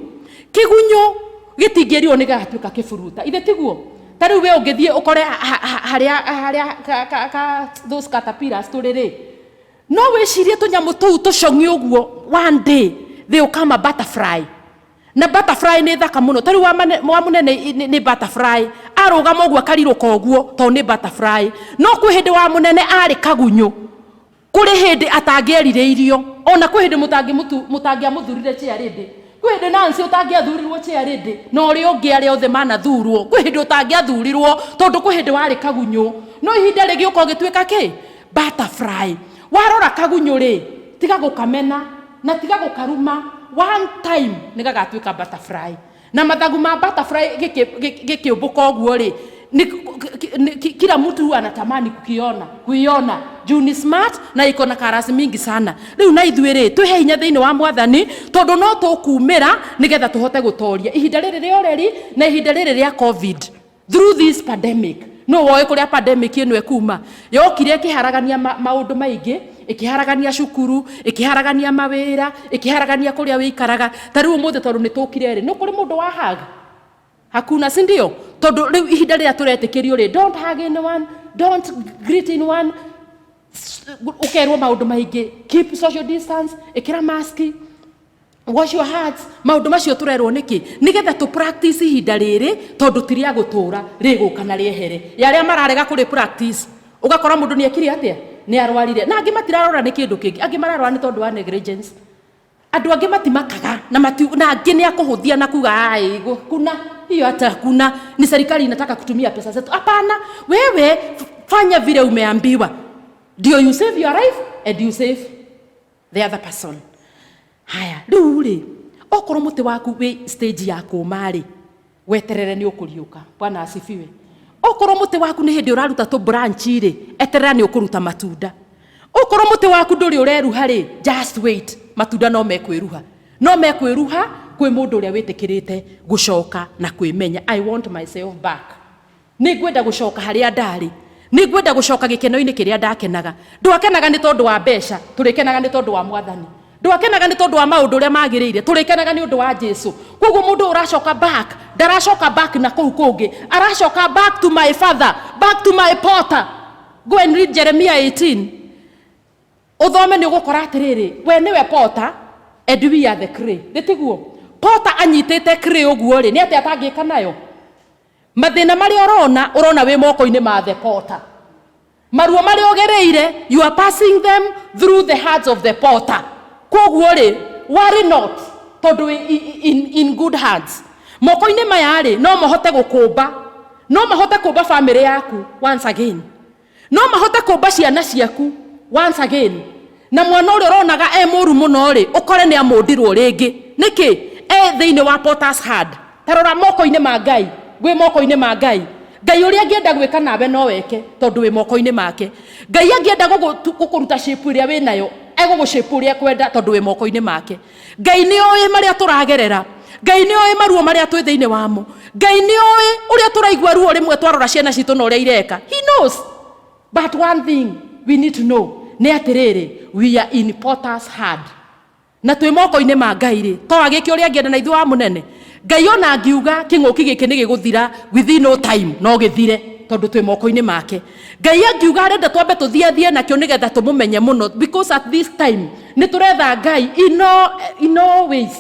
gitingirio ni gatuika kifuruta ithe tiguo. Tari we ungithie ukore haria those caterpillars turiri, no wicirie tunyamu tuu tucongi uguo, one day they will come a butterfly. Na butterfly ni thaka muno. Tari wa munene ni butterfly arugama uguo akariruka uguo to ni butterfly. No kwi hindi wa munene ari kagunyu, kuri hindi atangierire irio, ona kwi hindi mutangia muthurire chiarindi, kwi hindi Nancy utangia thurirwo chiarindi, no ri ungi ari othe mana thurwo, kwi hindi utangia thurirwo tondu kwi hindi wari kagunyu. No ihinda ringi uko gituika ki butterfly. Warora kagunyu ri tiga gukamena na tiga gukaruma, one time nigagatuika butterfly. Na mathagu ma butterfly gikiumbuka uguo ri kila mtu anatamani kuiona juu ni smart na iko na karasi mingi sana. Riu na ithuiri twihe hinya thiini wa Mwathani tondu no tukumira nigetha tuhote gutoria ihinda riri ria oreri na ihinda riri ria COVID through this pandemic. No woe kuria pandemic ino ekuma yokire ikiharagania maundu maingi, ikiharagania cukuru, ikiharagania mawira, ikiharagania kuria wikaraga. Tariu muthe tondu ni tukire ri no kuri mundu wa Hakuna, si ndio? Tondu riu ihinda ria turetekerio ri, don't hug anyone, don't greet anyone, ukerwo maundu maingi, keep social distance, ikira mask, wash your hands. Maundu macio turerwo niki? Nigetha tu practice ihinda riri, tondu tiria gutura riguka na riehere. Yaria mararega kuri practice, ugakora mundu ni ekire atia, ni arwarire. Na angi matirarora ni kindu kingi, angi mararora ni tondu wa negligence. Andu angi matimakaga na angi ni akuhuthia na kuga ai kuna hiyo hata kuna ni serikali inataka kutumia pesa zetu. Hapana, wewe fanya vile umeambiwa. Ndio you save your life and you save the other person. Haya, ruri okoro muti waku we stage ya kumari weterere ni ukuriuka. Bwana asifiwe. Okoro muti waku ni hindi uraruta to branch ri, eterera ni ukuruta matunda. Okoro muti waku nduri ureruha ri, just wait. Matunda no mekwiruha. No mekwiruha kwi mundu uria witikirite gucoka na kwimenya. I want myself back. Ni gwenda gucoka haria ndari. Ni gwenda gucoka gikeno-ini kiria ndakenaga. Ndwakenaga ni tondu wa mbeca, turikenaga ni tondu wa Mwathani. Ndwakenaga ni tondu wa maundu uria magiriire, turikenaga ni undu wa Jesu. Koguo mundu uracoka back, ndaracoka back na kou kungi. Aracoka back to my father, back to my potter. Go and read Jeremiah 18. Uthome ni ugukora atiriri, we niwe potter and we are the clay. Nditiguo potter anyitite clay uguo ri, ni ati atangika nayo. Mathina mari urona we moko-ini ma the potter. Maruo mari ogereire, you are passing them through the hands of the potter. Koguo ri, worry not, tondu in good hands. Moko-ini maya ri, no mahote gukumba, no mahote kumba family yaku once again. No mahote kumba ciana ciaku once again. Na mwana uri uronaga muru muno ri, ukore ni amundirwo ringi. Niki thiini wa potter's hand. Tarora moko-ini ma Ngai, gwi moko-ini ma Ngai. Ngai uria angienda gwika nawe no weke tondu wi moko-ini make. Ngai angienda gukuruta shape iria wi nayo, egugucape uria kwenda tondu wi moko-ini make. Ngai ni oĩ maria turagerera. Ngai ni oĩ maruo maria twi thiini wamo. Ngai ni oĩ uria turaigua ruo rimwe twarora ciana citu na uria ireka. He knows. But one thing we need to know, ni atiriri, we are in potter's hand. Na twi moko-ini ma Ngai ri, to agiki uria angienda na ithu wa munene. Ngai ona angiuga king'uki giki ni giguthira within no time, no githire tondu twi moko-ini make. Ngai angiuga arenda twambe tuthiathie nakio nigetha tumumenye muno, because at this time ni turetha Ngai in all ways.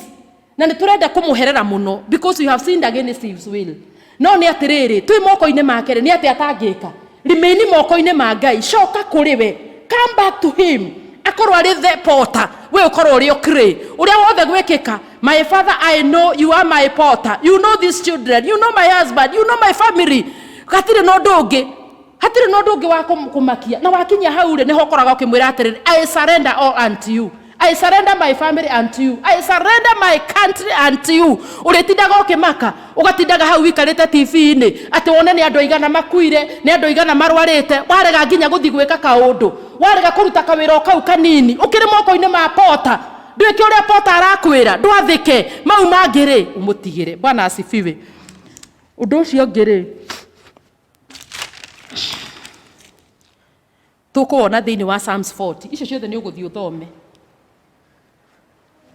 Na ni turenda kumuherera muno, because you have sinned against his will. No ni atiriri, twi moko-ini make ri, ni ati atangika. Remain moko-ini ma Ngai, coka kuri we. Come back to him. Akorwo ari the potter, we ukorwo uri o clay. Uria wothe gwikika, my father, I know you are my potter. You know these children, you know my husband, you know my family. Hatire no ndungi wa kumakia. Na wakinya hau ri, ni hokoraga ukimwira atiriri, I surrender all unto you. I surrender my family unto you. I surrender my country unto you. Uritindaga ukimaka, ugatindaga hau wikarite TV-ini ati wone ni andu aigana makuire, ni andu aigana marwarite, warega nginya guthi gwika kaundu, warega kuruta kawira kau kanini, ukiri moko-ini ma potter. Ndwike uria potter arakwira, ndwathike mau mangiri umutigire. Bwana asifiwe. Undu ucio ngiri tukuona thiini wa Psalms 40. Icio ciothe ni uguthi uthome,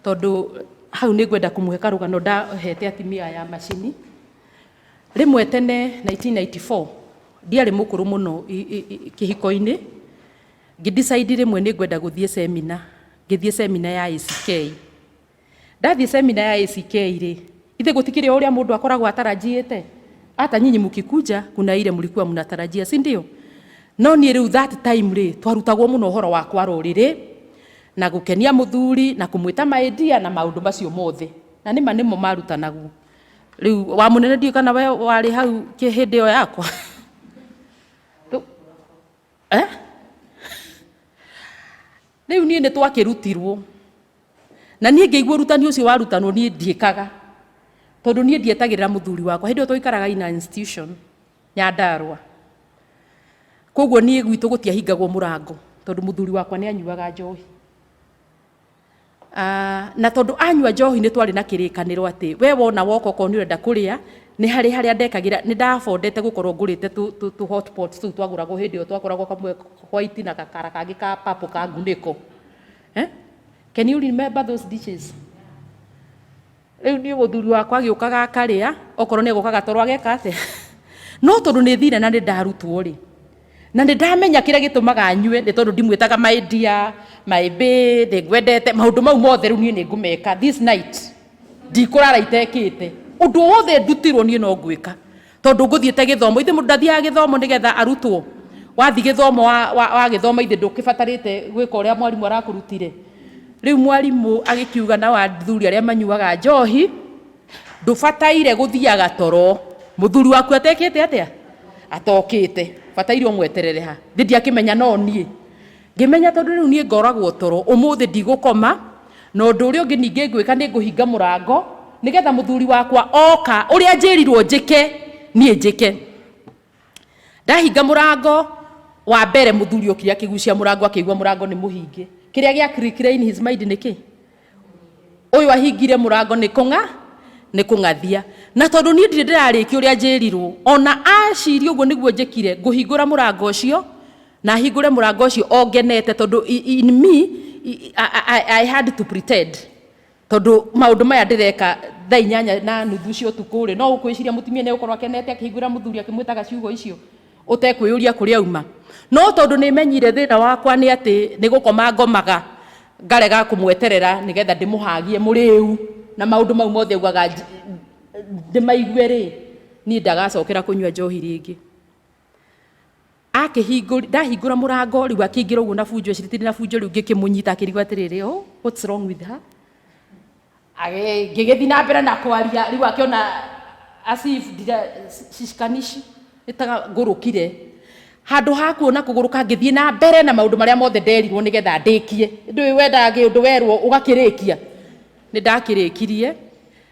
tondu hau ni gwenda kumuhe karugano ndahete atimia ya macini. Rimwe tene 1994 ndiari mukuru muno kihiko-ini, ngidecide rimwe ni gwenda guthie seminar. Ngithie seminar ya ACK. Ndathie seminar ya ACK ri, ithe gutikire uria mundu akoragwo atarajiite. Hata nyinyi mukikuja kuna ile mlikuwa mnatarajia, si ndio? No ni riu that time ri twarutagwo muno uhoro wa kwa ruriri na gukenia muthuri na kumwita maidia na maundu macio mothe. Na nima nimo marutanagu. Riu wa munene ndio kana we wari hau kihindi yo yakwa. Riu nie ni twakirutirwo. Na nie ngeigua rutani ucio warutanwo nie ndiekaga. Tondu nie ndietagirira muthuri wakwa. Hindi twaikaraga ina institution Nyandarua. Koguo nie gwitu gutiahingagwo murango tondu muthuri wakwa ni anyuaga njohi. Na tondu anyua njohi ni twari na kirikaniro ati we wona woko ko ni urenda kuria ni haria ndekagira ni ndafondete gukorwo ngurite tu hotpots tu twaguragwo hindi yo twakoragwo kamwe white na kakara kangi ka papo ka nguniko. Can you remember those dishes? riu ni muthuri wakwa agiukaga akaria okorwo ni gukaga toro ageka ate no tondu ni thire na ni ndarutwo ri na ni ndamenya kire gitumaga nyue ni tondu ndimwitaga my dear my babe ngwendete maundu mau mothe riu ni ngumeka this night ndikurara itekite undu wothe ndutirwo ni no ngwika tondu nguthiete githomo ithe mundu ndathiaga githomo nigetha arutwo wathi githomo wa githomo ithe ndukibatarite gwika uria mwarimu arakurutire riu mwarimu agikiuga na wathuri aria manyuaga njohi ndubataire guthiaga toro muthuri waku atekite atia atokite bataire umweterere ha ndiakimenya no nie ngimenya tondu riu nie ngoragwo toro umuthi ndigukoma no ndu uria ungi ninge ngwika ni nguhinga murango nigetha muthuri wakwa oka uria njirirwo njike nie njike ndahinga murango wa mbere muthuri okire akigucia murango akigwa murango ni muhinge kiria gia krikire in his mind niki uyu ahingire murango ni kungathia na tondu ni ndire ndirariki uria njirirwo ona aciri uguo niguo njikire nguhingura murango ucio na hingure murango ucio ongenete tondu in me I had to pretend tondu maundu maya ndireka thaa 8:30 cio tukuri no ukwiciria mutumia ni ukorwo akenete akihingura muthuri akimwitaga ciugo icio utekwiyuria kuria auma no tondu ni menyire thina wakwa ni ati ni gukoma ngomaga ngarega kumweterera nigetha ndimuhagie muriu na maundu mau mothe ugaga ndimaigue ri ni ndagacokera kunywa njohi ringi ndahingura murango riu akingira uguo na bunjo ciritiri na bunjo riu ngikimunyita akirigwa atiriri what's wrong with her ngigithii na mbere na kwaria riu akiona asif shishikanishi itaga ngurukire handu ha kuona kuguruka ngithii na mbere na maundu maria mothe nderirwo nigetha ndikie ndui wendaga undu werwo ugakirikia ni ndakirikirie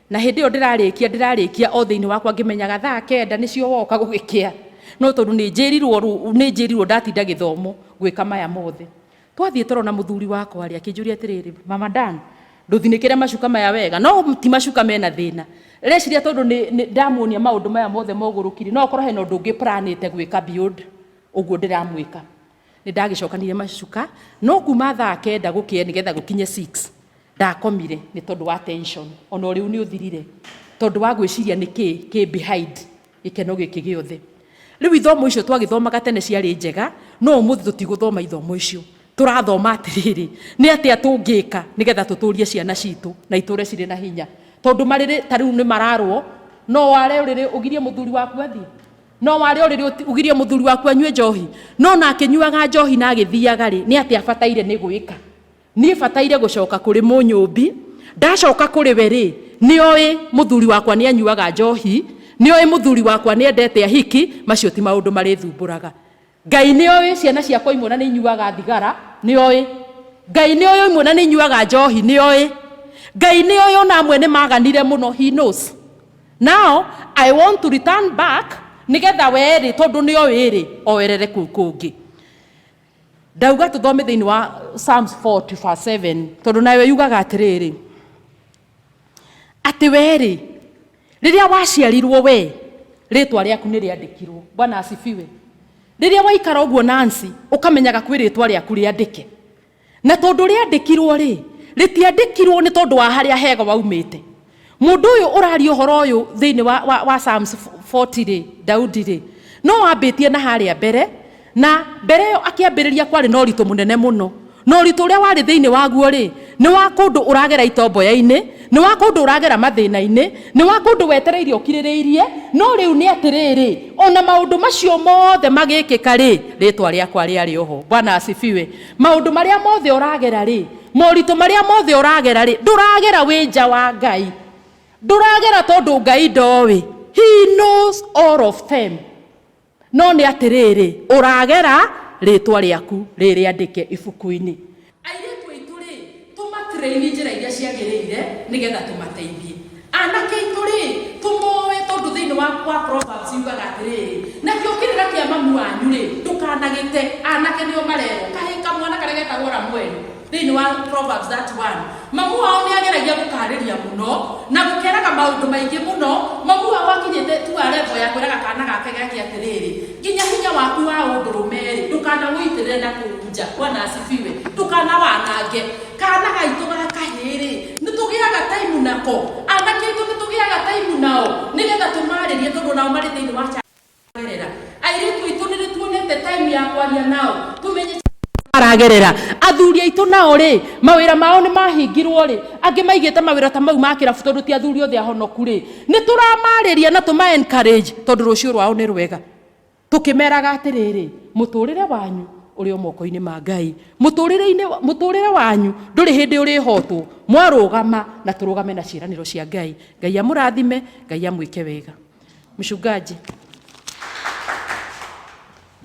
na hindi yo ndirarikia o thiini wakwa ngimenyaga thaa 9 nicio woka gugikia no tondu ni njirirwo ndatinda githomo gwika maya mothe twathie toro na muthuri wakwa ari akinjuria atiriri mama Dan nduthinikire macuka maya wega no ti macuka mena thina reciria tondu ni ndamuonia maundu maya mothe mogurukiri no korwo hena undu ungi planite gwika build uguo ndiramwika ni ndagicokanire macuka no kuma thaa 9 gukie nigetha gukinye 6 ndakomire ni tondu wa tension ono riu ni uthirire tondu wa gwiciria niki behind ikeno giki giothe riu ithomo icio twagithomaga tene ciari njega no umuthi tutiguthoma ithomo icio turathoma atiriri ni atia tungika nigetha tuturie ciana citu na iture ciri na hinya tondu mariri tariu ni mararwo no ware uriri ugirie muthuri waku athi no ware uriri ugirie muthuri waku anyue njohi no na akinyuaga njohi na agithiaga ri ni atia bataire ni gwika ni bataire gucoka kuri munyumbi ndacoka kuri we ri ni oi muthuri wakwa ni anyuaga njohi ni oi muthuri wakwa ni endete ahiki macio ti maundu marithumburaga Ngai ni oi ciana ciakwa imwe na ni nyuaga thigara ni oi Ngai ni oi imwe na ni nyuaga njohi ni oi Ngai ni oi ona amwe ni maganire muno he knows now I want to return back nigetha weri tondu ni oi ri oerere kungi ndauga tuthome thiini wa Psalms 40:7 tondu nayo yugaga atiriri ati weri riria waciarirwo we ritwa riaku ni riandikirwo Bwana asifiwe riria waikara uguo Nancy ukamenyaga kwi ritwa riaku riandike na tondu riandikirwo ri ritiandikirwo ni tondu wa haria hego waumite mundu uyu urario horo uyu thiini wa Psalms 40 ri Daudi ri no wambitie na haria mbere na mbere yo akiambiriria kwari no ritu munene muno no ritu uria wari thiini waguo ri ni wa kundu uragera itomboya-ini ni wa kundu uragera mathina-ini ni wa kundu wetereirie ukiririirie no riu ni atiriri ona maundu macio mothe magikika ri ritwa riakwa riari oho Bwana asifiwe maundu maria mothe uragera ri moritu maria mothe uragera ri nduragera winja wa Ngai nduragera tondu Ngai ndowi he knows all of them no ni atiriri uragera ritwa riaku ririandike ibuku-ini airetu itu ri tumatreini njira iria ciagiriire nigetha tumateithie anake itu ri tumoe tondu thiini wa Proverbs yugaga atiriri na kiukirira kia mamu wanyu ri tukanagite anake nio marero kahika mwana karia getagwo Ramweli thiini wa Proverbs that one mamu wao ni ageragia gukariria muno na gukeraga maundu maingi muno mamu wao akinyite tu level ya kwiraga kana gake gake atiriri nginya hinya waku wa undurumeri ndukana witirire na kunja Bwana asifiwe ndukana wanange kana gaitu gakahiri nitugiaga time nako anake nao marĩ thĩinĩ wa gerera airĩtu aitũ nĩ tuonete time ya kwaria nao tumenye aragerera athuri aitũ nao rĩ mawĩra mao nĩ mahingirwo rĩ angĩ maigĩte mawĩra ta mau ma kĩrabu tondũ ti athuri othe ahonoku rĩ nĩ tũramarĩria na tũma encourage tondũ rũciũ rwao nĩ rwega tũkĩmeraga atĩrĩrĩ mũtũrĩre wanyu ũrĩ o moko-inĩ ma Ngai mũtũrĩre wanyu ndũrĩ hĩndĩ ũrĩhotwo mwarũgama na tũrũgame na ciĩranĩro cia Ngai. Ngai amũrathime, Ngai amwĩke wega. Mchungaji.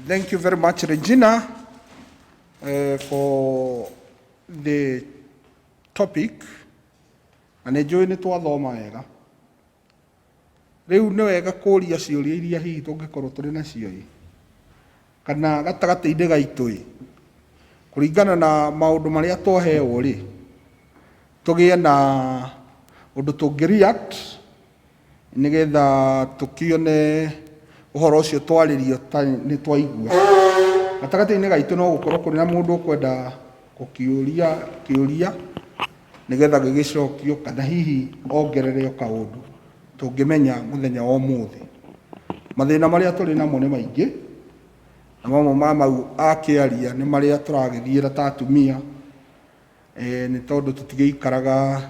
Thank you very much, Regina, for the topic. Anejoi nĩ twathoma wega. Rĩu nĩ wega kũria ciũria iria hihi tũngĩkorwo tũrĩ nacio kana gatagatĩ-inĩ gaitũ kũringana na maũndũ marĩa twaheo rĩ tũgĩe na ũndũ tũngĩ-react nĩgetha tũkĩone ũhoro ũcio twarĩrio nĩ twaigua. Gatagatĩ-inĩ gaitũ no gũkorwo kũrĩ na mũndũ ũkwenda gũkĩũria kĩũria nĩgetha gĩgĩcokio kana hihi ongerere kaũndũ tũngĩmenya mũthenya wa ũmũthĩ. Mathĩna marĩa tũrĩ namo nĩ maingĩ na mamwe ma mau akĩaria nĩ marĩa tũragĩthiĩra ta atumia nĩ tondũ tũtigĩikaraga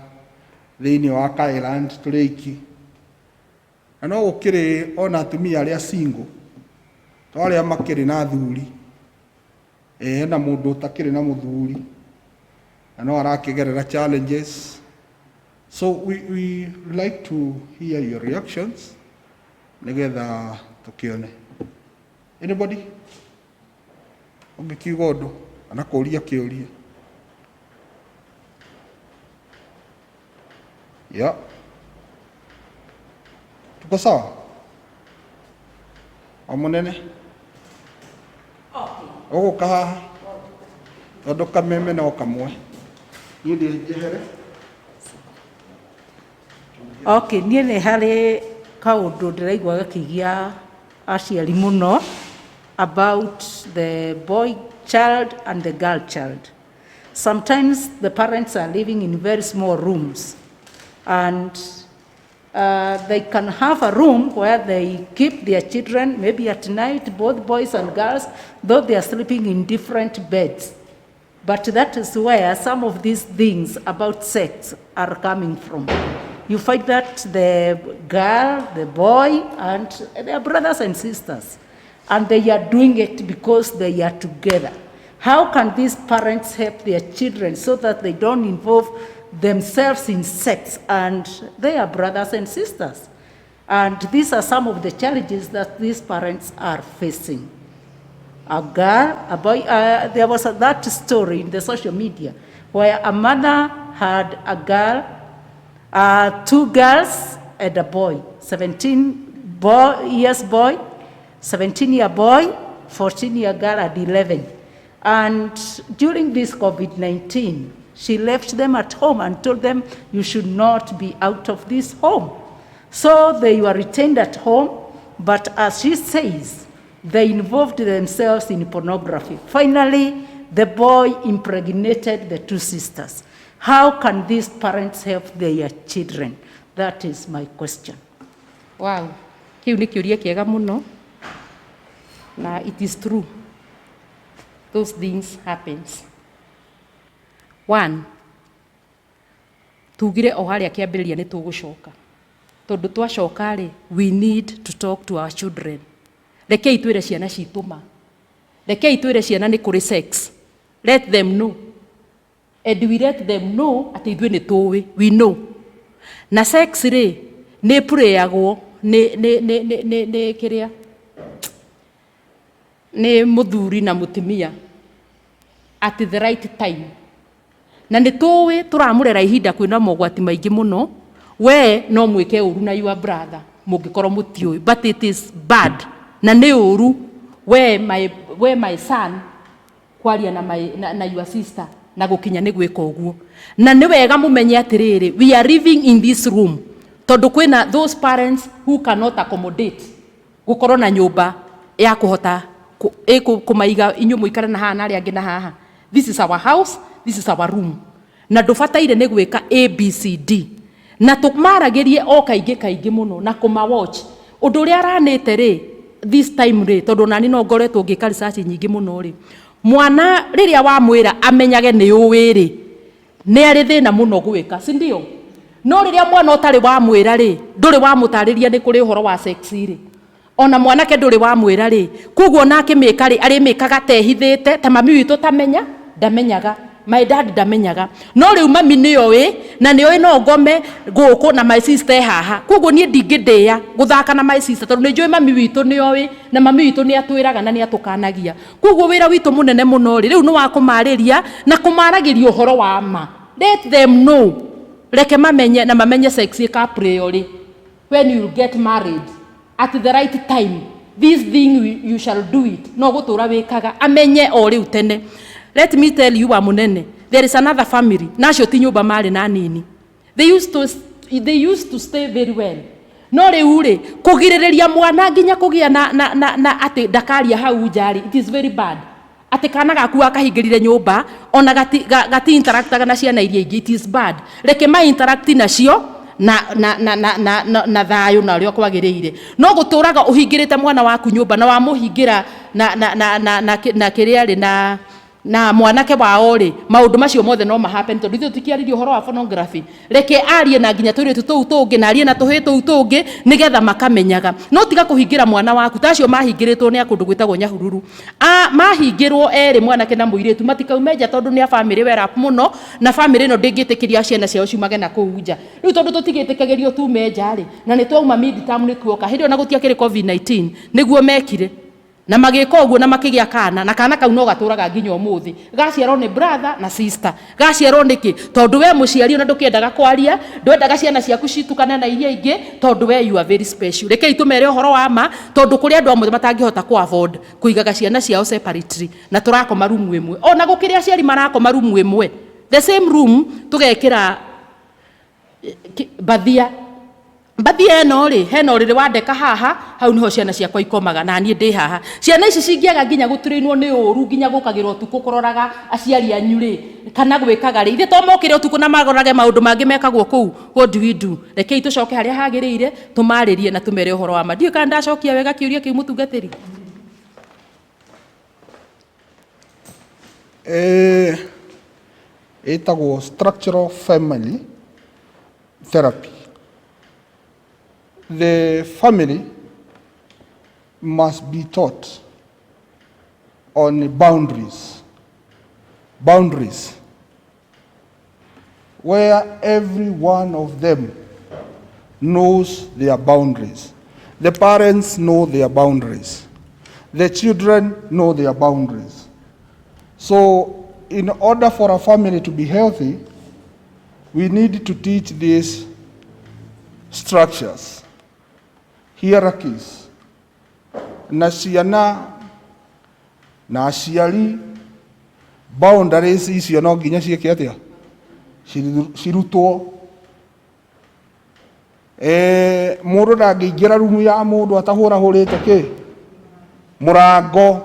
thĩinĩ wa Kailand tũrĩ aiki na no gũkĩrĩ ona atumia arĩa single to arĩa makĩrĩ na athuri hena mũndũ ũtakĩrĩ na mũthuri na no arakĩgerera challenges. So we like to hear your reactions nĩgetha tũkĩone. Anybody? Ũngĩkiuga ũndũ kana kũũria kĩũria? Yeah. Tuko sawa? Amunene? Okay. Ũgũka haha tondũ kameme no kamwe. Niĩ ndĩnjehere. Okay, niĩ nĩ harĩ kaũndũ ndĩraigua gakĩgia aciari mũno about the boy child and the girl child. Sometimes the parents are living in very small rooms and they can have a room where they keep their children, maybe at night, both boys and girls, though they are sleeping in different beds. But that is where some of these things about sex are coming from. You find that the girl, the boy, and their brothers and sisters, and they are doing it because they are together. How can these parents help their children so that they don't involve themselves in sex and their brothers and sisters? And these are some of the challenges that these parents are facing. A girl, a boy, there was that story in the social media where a mother had a girl, 2 girls and a boy, 17-year boy, 17-year boy, 14-year girl, and 11. And during this COVID-19, she left them at home and told them, you should not be out of this home. So they were retained at home, but as she says, they involved themselves in pornography. Finally, the boy impregnated the 2 sisters. How can these parents help their children? That is my question. Wow. Kiu nĩ kĩũria kĩega mũno. Na it is true. Those things happens. 1. Tugire o harĩa kĩambĩrĩria nĩ tũgũcoka. Tondũ twacoka rĩ, we need to talk to our children. Rekei twĩre ciana citũ ma. Rekei twĩre ciana nĩ kũrĩ sex. Let them know. And we let them know atĩ ithuĩ nĩ tũĩ. We know. Na sex rĩ, nĩ purayagwo nĩ kĩrĩa? Nĩ mũthuri na mũtumia at the right time. Na nĩ tũĩ tũramũrera ihinda kwĩna mogwati maingĩ mũno. We no mwĩke ũru na your brother mũngĩkorwo mũtiũĩ. But it is bad. Na nĩ ũru we my son kwaria na your sister na gũkinya nĩ gwĩka ũguo. Na nĩ wega mũmenye atĩrĩrĩ, we are living in this room. Tondũ kwĩna those parents who cannot accommodate gũkorwo na nyũmba ya kũhota kũmaiga inyuĩ mũikare na haha na arĩa angĩ na haha. This is our house, this is our room. Na ndũbataire nĩ gwĩka ABCD. Na tũmaragĩrie o kaingĩ mũno na kũma watch. undu uria aranite ri this time ri tondu nani no ngoretwo ngika research nyingi muno ri mwana riria wamwira amenyage ni uwi ri ni ari thina muno gwika si ndio no riria mwana utari wamwira ri nduri wamutariria ni kuri uhoro wa sex ri ona mwanake nduri wamwira ri kuguo nake mika ri ari mikaga tehithite ta mami witu tamenya ndamenyaga my dad ndamenyaga no riu mami niyo wi na niyo no ngome guku na my sister haha kuguo nie ndingidia guthaka na my sister tondu ni njui mami witu niyo wi na mami witu ni atwiraga na ni atukanagia kuguo wira witu munene muno ri riu ni wa kumariria na kumaragiria uhoro wa ma let them know reke mamenye na mamenye sex ka priori when you get married at the right time this thing you shall do it no gutura wikaga amenye o riu tene. Let me tell you munene, there is another family nacio ti nyumba mari na nini they used to stay very well no riu ri kugiriria mwana nginya kugia na ati dakaria hau njari it is very bad ati kana gaku akahingirire nyumba ona gati interactaga na ciana iria ingi it is bad reke ma interact nacio na thayo na rio kwagiriire no guturaga uhingirite mwana waku nyumba na wamuhingira na kiria ri na mwanake wao ri maundu macio mothe no mahappen tondu ithu tikiaririo horo wa pornography reke arie na nginya turitu tuu tungi na arie na tuhi tuu tungi nigetha makamenyaga no tiga kuhingira mwana waku tacio mahingiritwo ni akundu gwitagwo Nyahururu mahingirwo eri mwanake na muiritu matikaumeja tondu ni a family wera muno na family no ndingitikiria ciana ciao ciumage na kuu nja riu tondu tutigitikagirio tu meja ri na ni twauma mid term ni tuoka hindi ona gutiakiri COVID-19 niguo mekire na magika uguo na makigia kana na kana kau no gaturaga nginya umuthi gaciarwo ni brother na sister gaciarwo niki tondu we muciari ona ndukiendaga kwaria ndwendaga ciana ciaku citukana na iria ingi tondu we you are very special reke itumere uhoro wa ma tondu kuri andu amwe matangihota ku afford kuigaga ciana ciao separately na turakoma room imwe ona gukiria aciari marakoma room imwe the same room tugekira bathia eno ri heno riri wandeka haha hau niho ciana ciakwa ikomaga na nie ndi haha ciana ici cingiaga nginya guturainwo ni uru nginya gukagirwo tuku kuroraga aciari anyu ri kana gwikaga ri ithe to mokire tuku na magorage maundu mangi mekagwo kuu what do we do reke itucoke haria hagiriire tumaririe na tumere uhoro wa ma ndio kana ndacokia wega kiuria ki mutungatiri etagwo structural family therapy. The family must be taught on boundaries, where every one of them knows their boundaries. The parents know their boundaries. The children know their boundaries. So in order for a family to be healthy, we need to teach these structures, hierarchies, na ciana na aciari boundaries icio no nginya cieke atia cirutwo mundu ndangĩingĩra rumu ya mundu atahũrahũrĩte kĩ mũrango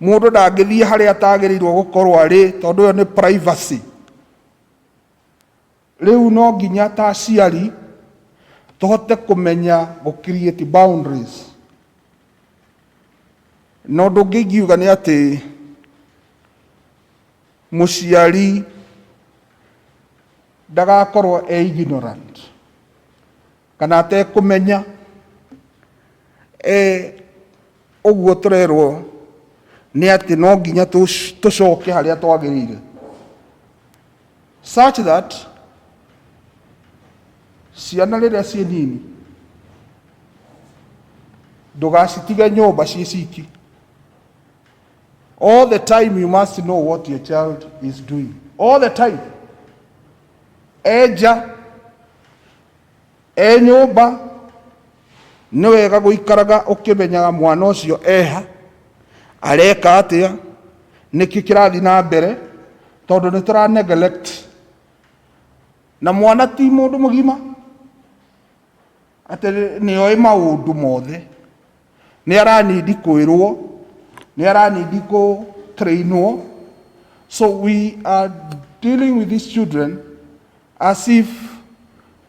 mundu ndangĩthiĩ harĩa atagĩrĩirwo gũkorwo arĩ tondu ĩyo nĩ privacy. Riu no nginya ta aciari tuhote kumenya go create boundaries. No ndũngĩingiuga nĩ atĩ mũciari ndagakorwo ignorant kana atekumenya ũguo tũrerwo nĩ atĩ no nginya tũcoke harĩa twagĩrĩire, such that ciana rĩrĩa ciĩ nini ndũgacitige nyũmba ciĩ ciki. All the time you must know what your child is doing. All the time. Eja nyũmba nĩ wega gũikaraga ũkĩmenyaga mwana ũcio eha areka atĩa nĩkĩ kĩrathiĩ na mbere tondũ nĩ tũra neglect. Na mwana ti mũndũ mũgima atĩ nĩoĩ maũndũ mothe, nĩ aranidi kwĩrwo, nĩ aranidi trainwo. So we are dealing with these children as if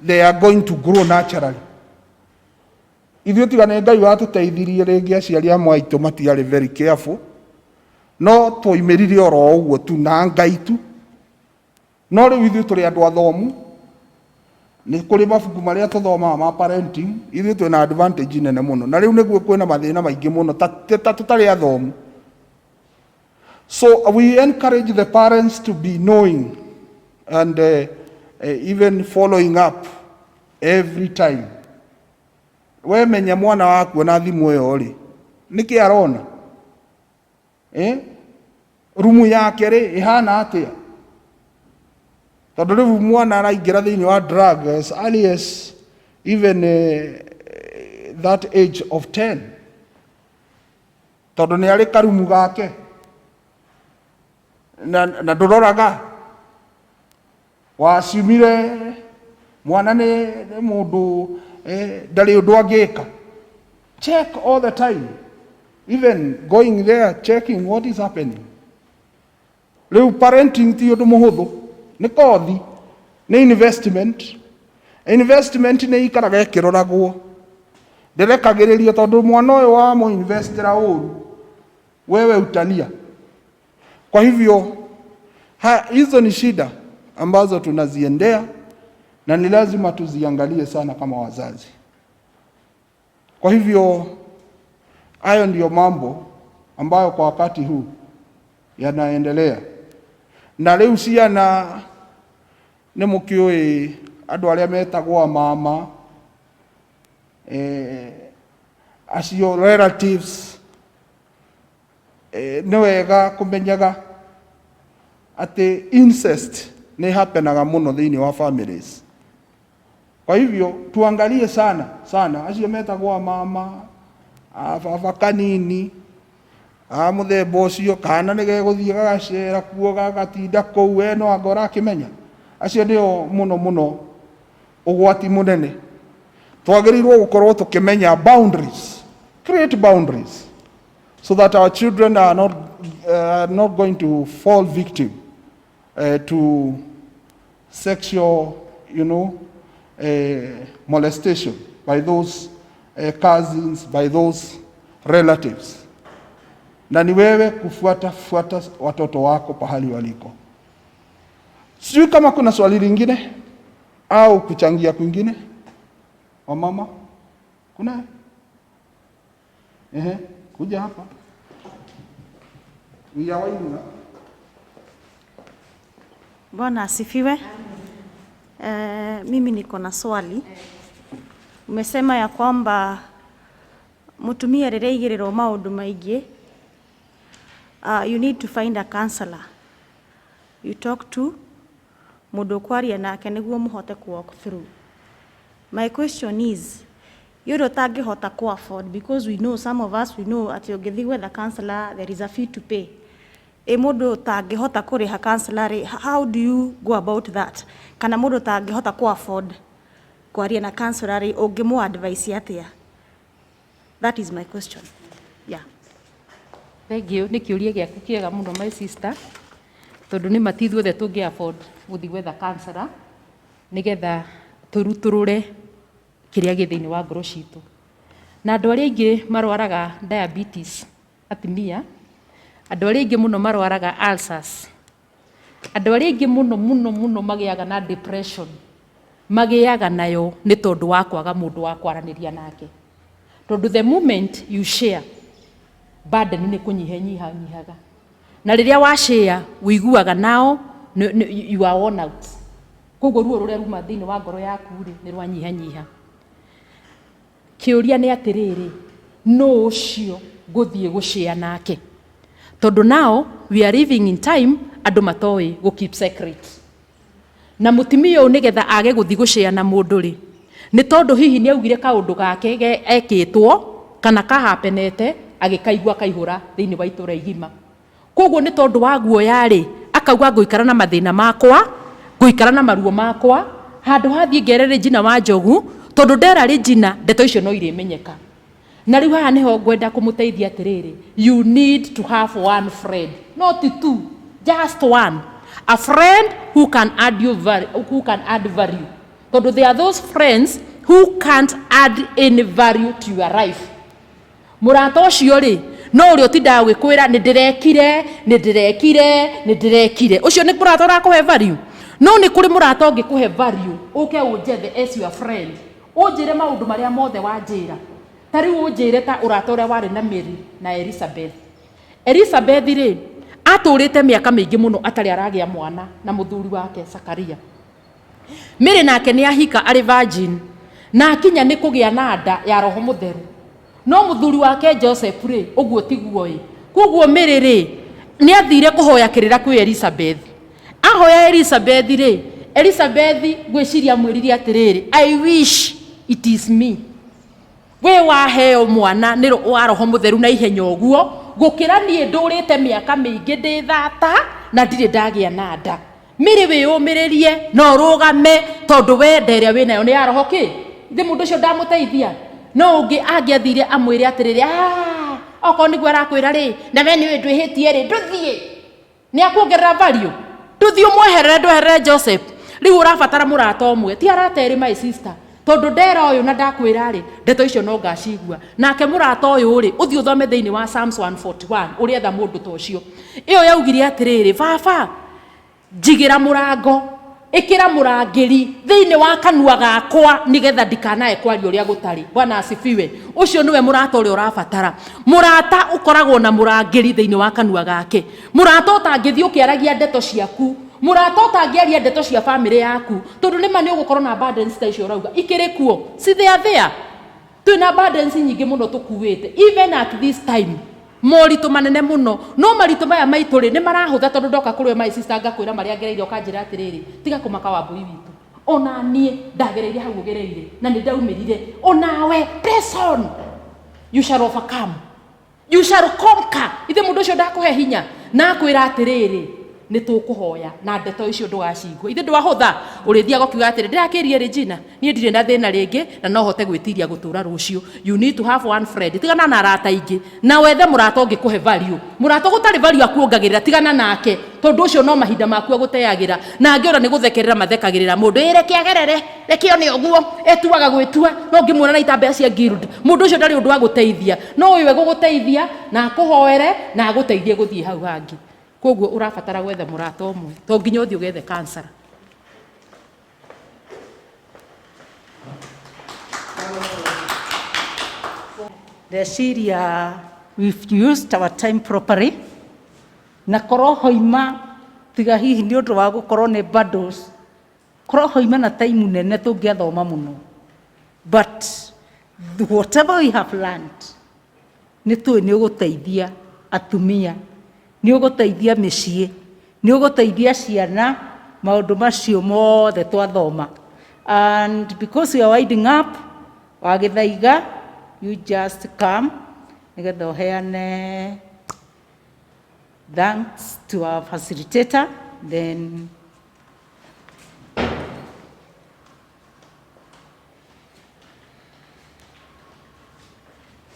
they are going to grow naturally. ithuĩ tigane Ngai watũteithirie rĩngĩ aciari amwe aitũ matiarĩ very careful, no twoimĩrire oro ũguo tu na Ngai tu. No rĩu ithuĩ tũrĩ andũ athomu, nĩ kũrĩ mabuku marĩa tũthomaga ma parenting, ithuĩ twĩna advantage nene mũno, na rĩu nĩguo kwĩna mathĩna maingĩ mũno ta tũtarĩ athomu. So we encourage the parents to be knowing and even following up every time. We menya mwana waku na thimũ ĩyo rĩ, nĩkĩ arona? Rumu yake rĩ ihana atĩa? Tondũ rĩu mwana araingĩra thĩinĩ wa drug as early as even that age of 10. Tondũ nĩ arĩ karumu gake na ndũroraga waciumire mwana nĩ mũndũ ndarĩ ũndũ angĩka. Check all the time, even going there checking what is happening. Rĩu parenting ti ũndũ mũhũthũ, nĩ kothi, nĩ investment. Investment nĩ ikaraga ĩkĩroragwo, ndĩrekagĩrĩrio tondũ mwana ũyũ wa mũinvestera ũru wewe utalia. Kwa hivyo hizo ni shida ambazo tunaziendea na ni lazima tuziangalie sana kama wazazi. Kwa hivyo hayo ndiyo mambo ambayo kwa wakati huu yanaendelea. Na rĩu ciana nĩ mũkĩũĩ andũ arĩa metagwo mama, acio relatives, nĩ wega kũmenyaga atĩ incest nĩ hapenaga mũno thĩinĩ wa families. Kwa hivyo tuangalie sana sana acio metagwo mama, baba kanini, mũthemba ũcio, kana nĩ gegũthiĩ gagacera kuo gagatinda kũu, we no anga ũrakĩmenya. Acio nĩo mũno mũno ũgwati mũnene. Twagĩrĩirwo gũkorwo tũkĩmenya boundaries, create boundaries, so that our children are not going to fall victim to sexual, molestation by those cousins, by those relatives. Na ni wewe kufuata watoto wako pahali waliko. Sijui kama kuna swali lingine au kuchangia kwingine. Wamama, kuna? Kuja hapa. Bwana asifiwe. Mimi niko na swali. Umesema ya kwamba mutumia rĩrĩa aigĩrĩrwo maũndũ maingĩ, you need to find a counselor. You talk to mũndũ kwaria nake nĩguo mũhote walk through. My question is, yũrĩ ũtangĩhota ku afford, because we know, some of us, we know atĩ ũngĩthiĩ gwetha counselor there is a fee to pay. Mũndũ ũtangĩhota kũrĩha counselor, how do you go about that? Kana mũndũ ũtangĩhota ku afford kwaria na counselor, ũngĩmũ advice atĩa? That is my question. Yeah. Thank you. Nĩ kĩũria gĩaku kĩega mũno my sister. Tondũ nĩ mati ithuothe tũngĩ afford gũthiĩ gwetha counselor nĩgetha tũrutũrũre kĩrĩa gĩ thĩinĩ wa ngoro citũ. Na andũ arĩa aingĩ marwaraga diabetes, atimia, andũ arĩa aingĩ mũno marwaraga ulcers, andũ arĩa aingĩ mũno magĩaga na depression, magĩaga nayo nĩ tondũ wa kwaga mũndũ wa kwaranĩria nake. Tondũ the moment you share, burden nĩ kũnyihanyihaga. Na rĩrĩa wa share, ũiguaga nao, you are worn out. Koguo ruo rũrĩa ruma thĩinĩ wa ngoro yaku nĩ rwanyihanyiha. Kĩũria nĩ atĩrĩrĩ, no ũcio ngũthiĩ gũshare nake. Tondũ now we are living in time andũ matoĩ go keep secret. Na mũtumia ũyũ nĩgetha age gũthiĩ gũshare na mũndũ rĩ, nĩ tondũ hihi nĩ augire kaũndũ gake ekĩtwo kana kahapenete agĩkaigua kaihũra thĩinĩ wa itũra igima. Koguo nĩ tondũ wa guoya rĩ, akauga ngũikara na mathĩna makwa, ngũikara na maruo makwa, handũ hathiĩ ngere Regina Wanjogu, tondũ ndera Regina ndeto icio no irĩmenyeka. Na rĩu haha nĩho ngwenda kũmũteithia atĩrĩrĩ, you need to have one friend, not two, just one. A friend who can add value. Tondũ there are those friends who can't add any value to your life. Murata ucio ri no uri utindaga gwikwira ni ndirekire ucio ni murata urakuhe value. No ni kuri murata ungikuhe value uke unjethe as your friend unjire maundu maria mothe wanjira. Tari unjire ta urata uria wari na Mary na Elizabeth ri aturite miaka mingi muno atari aragia mwana na muthuri wake Zakaria. Mary nake ni ahika ari virgin na akinya ni kugia na nda ya Roho Mutheru. No muthuri wake Joseph ri uguo tiguo ri. Koguo Mary ri ni athire kuhoya kirira kwi Elizabeth. Ahoya Elizabeth ri, Elizabeth gwiciria mwiriri atiriri, I wish it is me. We waheo mwana ni wa Roho Mutheru na ihenya uguo gukira nie ndurite miaka mingi ndi thata na ndire ndagia na nda. Miri we umiririe no rugame tondu we nderia we nayo ni ya Roho ki ndi mundu ucio ndamuteithia. No ungi angiathire amwire atiriri oko ni gwe arakwira ri na we ni we ndwihitie ri nduthie ni akuongerera value nduthie umweherere ndweherere Joseph. Riu urabatara murata omwe ti arateri my sister tondu ndera uyu na ndakwira ri ndeto icio no ngacigua nake murata uyu ri uthio thome thiini wa Psalms 141 uri etha mundu to ucio. Iyo yaugire atiriri baba jigira murango ikira murangiri thiini wa kanua gakwa nigetha ndikanae kwari uria gutari. Bwana asifiwe. Ucio niwe murata uri urabatara. Murata ukoragwo na murangiri thiini wa kanua gake. Murata utangithio ukiaragia ndeto ciaku. Murata utangiaria ndeto cia family yaku tondu nima ni ugukorwo na burdens ta icio urauga ikiri kuo. Si they are there. Twina burdens nyingi muno tukuwite even at this time. Moritu manene muno no maritu maya maitu ri ni marahutha tondu ndoka kuri my sister ngakwira maria ngereire ukanjira atiriri tiga kumaka wa mbui witu ona nie ndagereire hau ugereire na ni ndaumirire onawe press on, you shall overcome, you shall conquer. Ithe mundu ucio ndakuhe hinya na akwira atiriri ni tukuhoya na ndeto icio ndugacigwe. Ithe ndwahutha urithia gokiuga atiri ndirakirie Regina nie ndire na thina ringi na no hote gwitiria gutura rucio. You need to have one friend. Tigana na arata ingi na wethe murata ungikuhe value. Murata gutari value akuongagirira tigana nake tondu ucio no mahinda maku guteagira na angiora ni guthekerera mathekagirira mundu ireke agerere rekio ni uguo etuaga gwitua no ngimuona na itambea cia guild. Mundu ucio ndari undu wa guteithia no uyu guguteithia na akuhoere na aguteithie guthie hau hangi. Koguo urabatara gwetha murata omwe to nginya uthie ugethe cancer. Ndeciria we've used our time properly na korwo hoima tiga hihi ni undu wa gukorwo ni bundles korwo hoima na time nene tungiathoma muno, but whatever we have learned ni uguteithia atumia, ni uguteithia micii, ni uguteithia ciana maundu macio mothe twathoma. And because we are winding up, wagithaiga you just come nigetha uheane thanks to our facilitator, then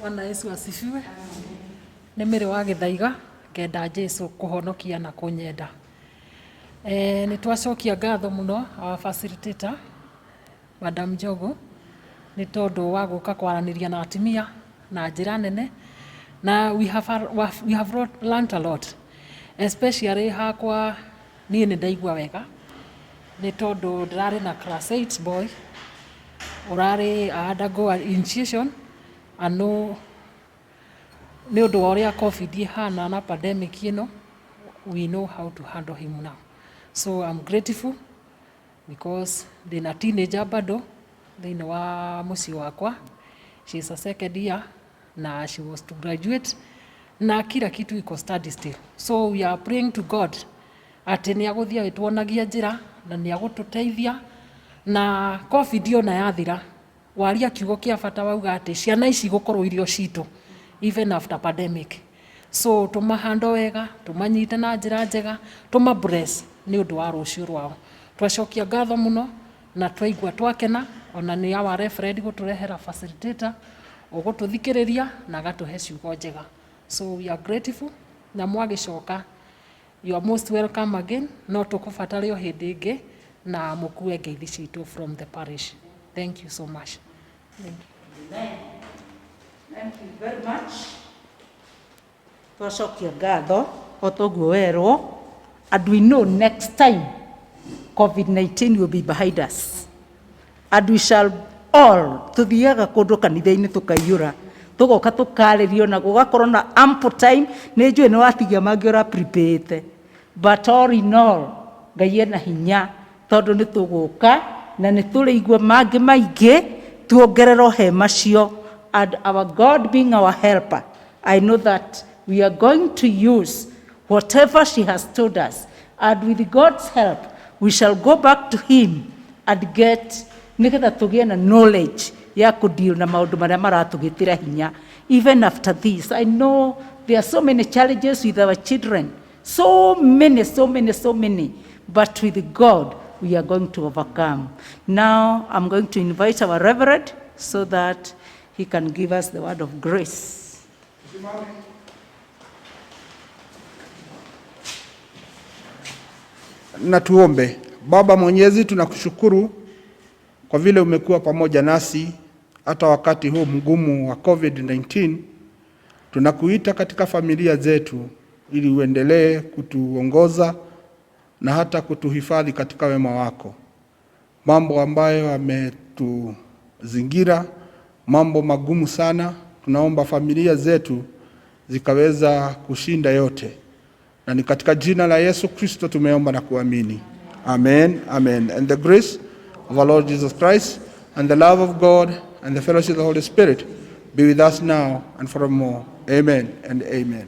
Bwana Yesu asifiwe. Nĩ Mary wa Gĩthaiga ngenda Jesu kuhonokia na kunyenda. Nĩ twacokia ngatho muno our facilitator Madam Njogu nĩ tondu wa guka kwaraniria na atimia na njira nene na we have learned a lot, especially hakwa niĩ nĩ ndaigua wega nĩ tondu ndirarĩ na class 8 boy urarĩ undergo initiation ano nĩ ũndũ wa ũrĩa COVID ihana na pandemic ĩno, we know how to handle him now. So I'm grateful because ndĩna teenager bado thĩinĩ wa mũciĩ wakwa. She is a second year na she was to graduate na kila kitu iko study still. So we are praying to God atĩ nĩ agũthiĩ agĩtuonagia njĩra na nĩ agũtũteithia na COVID ona yathira waria kiugo kia bata wauga atĩ ciana ici gũkorwo irio citũ even after pandemic. So tumahando wega, tumanyite na njĩra njega, tumabless nĩ ũndũ wa rũciũ rwao. Twacokia ngatho muno na twaigua twakena ona nĩ our referee gũtũrehera facilitator ũgũtũthikĩrĩria na agatũhe ciugo njega. So we are grateful na mwagicoka you are most welcome again. No tũkũbatara o hĩndĩ ĩngĩ na mũkue ngeithi citũ from the parish. Thank you so much. Thank you. Thank you very much. Twacokia ngatho o toguo werwo, and we know next time COVID-19 will be behind us, and we shall all tuthiaga kundu kanitha-ini tukaiyura tugoka tukaririo na gugakorwo na ample time. Nĩ njũĩ nĩ watigia mangĩ ũra prepare, but all in all Ngai ena hinya tondũ nĩ tũgũka na nĩ tũrĩigua mangĩ maingĩ tuongererwo he macio, and our God being our helper, I know that we are going to use whatever she has told us, and with God's help we shall go back to him and get nigetha tũgĩe na knowledge ya kudeal na maũndũ marĩa maratũgĩtĩra hinya. Even after this, I know there are so many challenges with our children, so many, but with God we are going to overcome. Now I'm going to invite our Reverend so that he can give us the word of grace. Na tuombe. Baba Mwenyezi, tunakushukuru kwa vile umekuwa pamoja nasi hata wakati huu mgumu wa COVID-19. Tunakuita katika familia zetu ili uendelee kutuongoza na hata kutuhifadhi katika wema wako. Mambo ambayo yametuzingira, mambo magumu sana, tunaomba familia zetu zikaweza kushinda yote. Na ni katika jina la Yesu Kristo tumeomba na kuamini. Amen, amen. And the grace of our Lord Jesus Christ and the love of God and the fellowship of the Holy Spirit be with us now and forevermore. Amen and amen.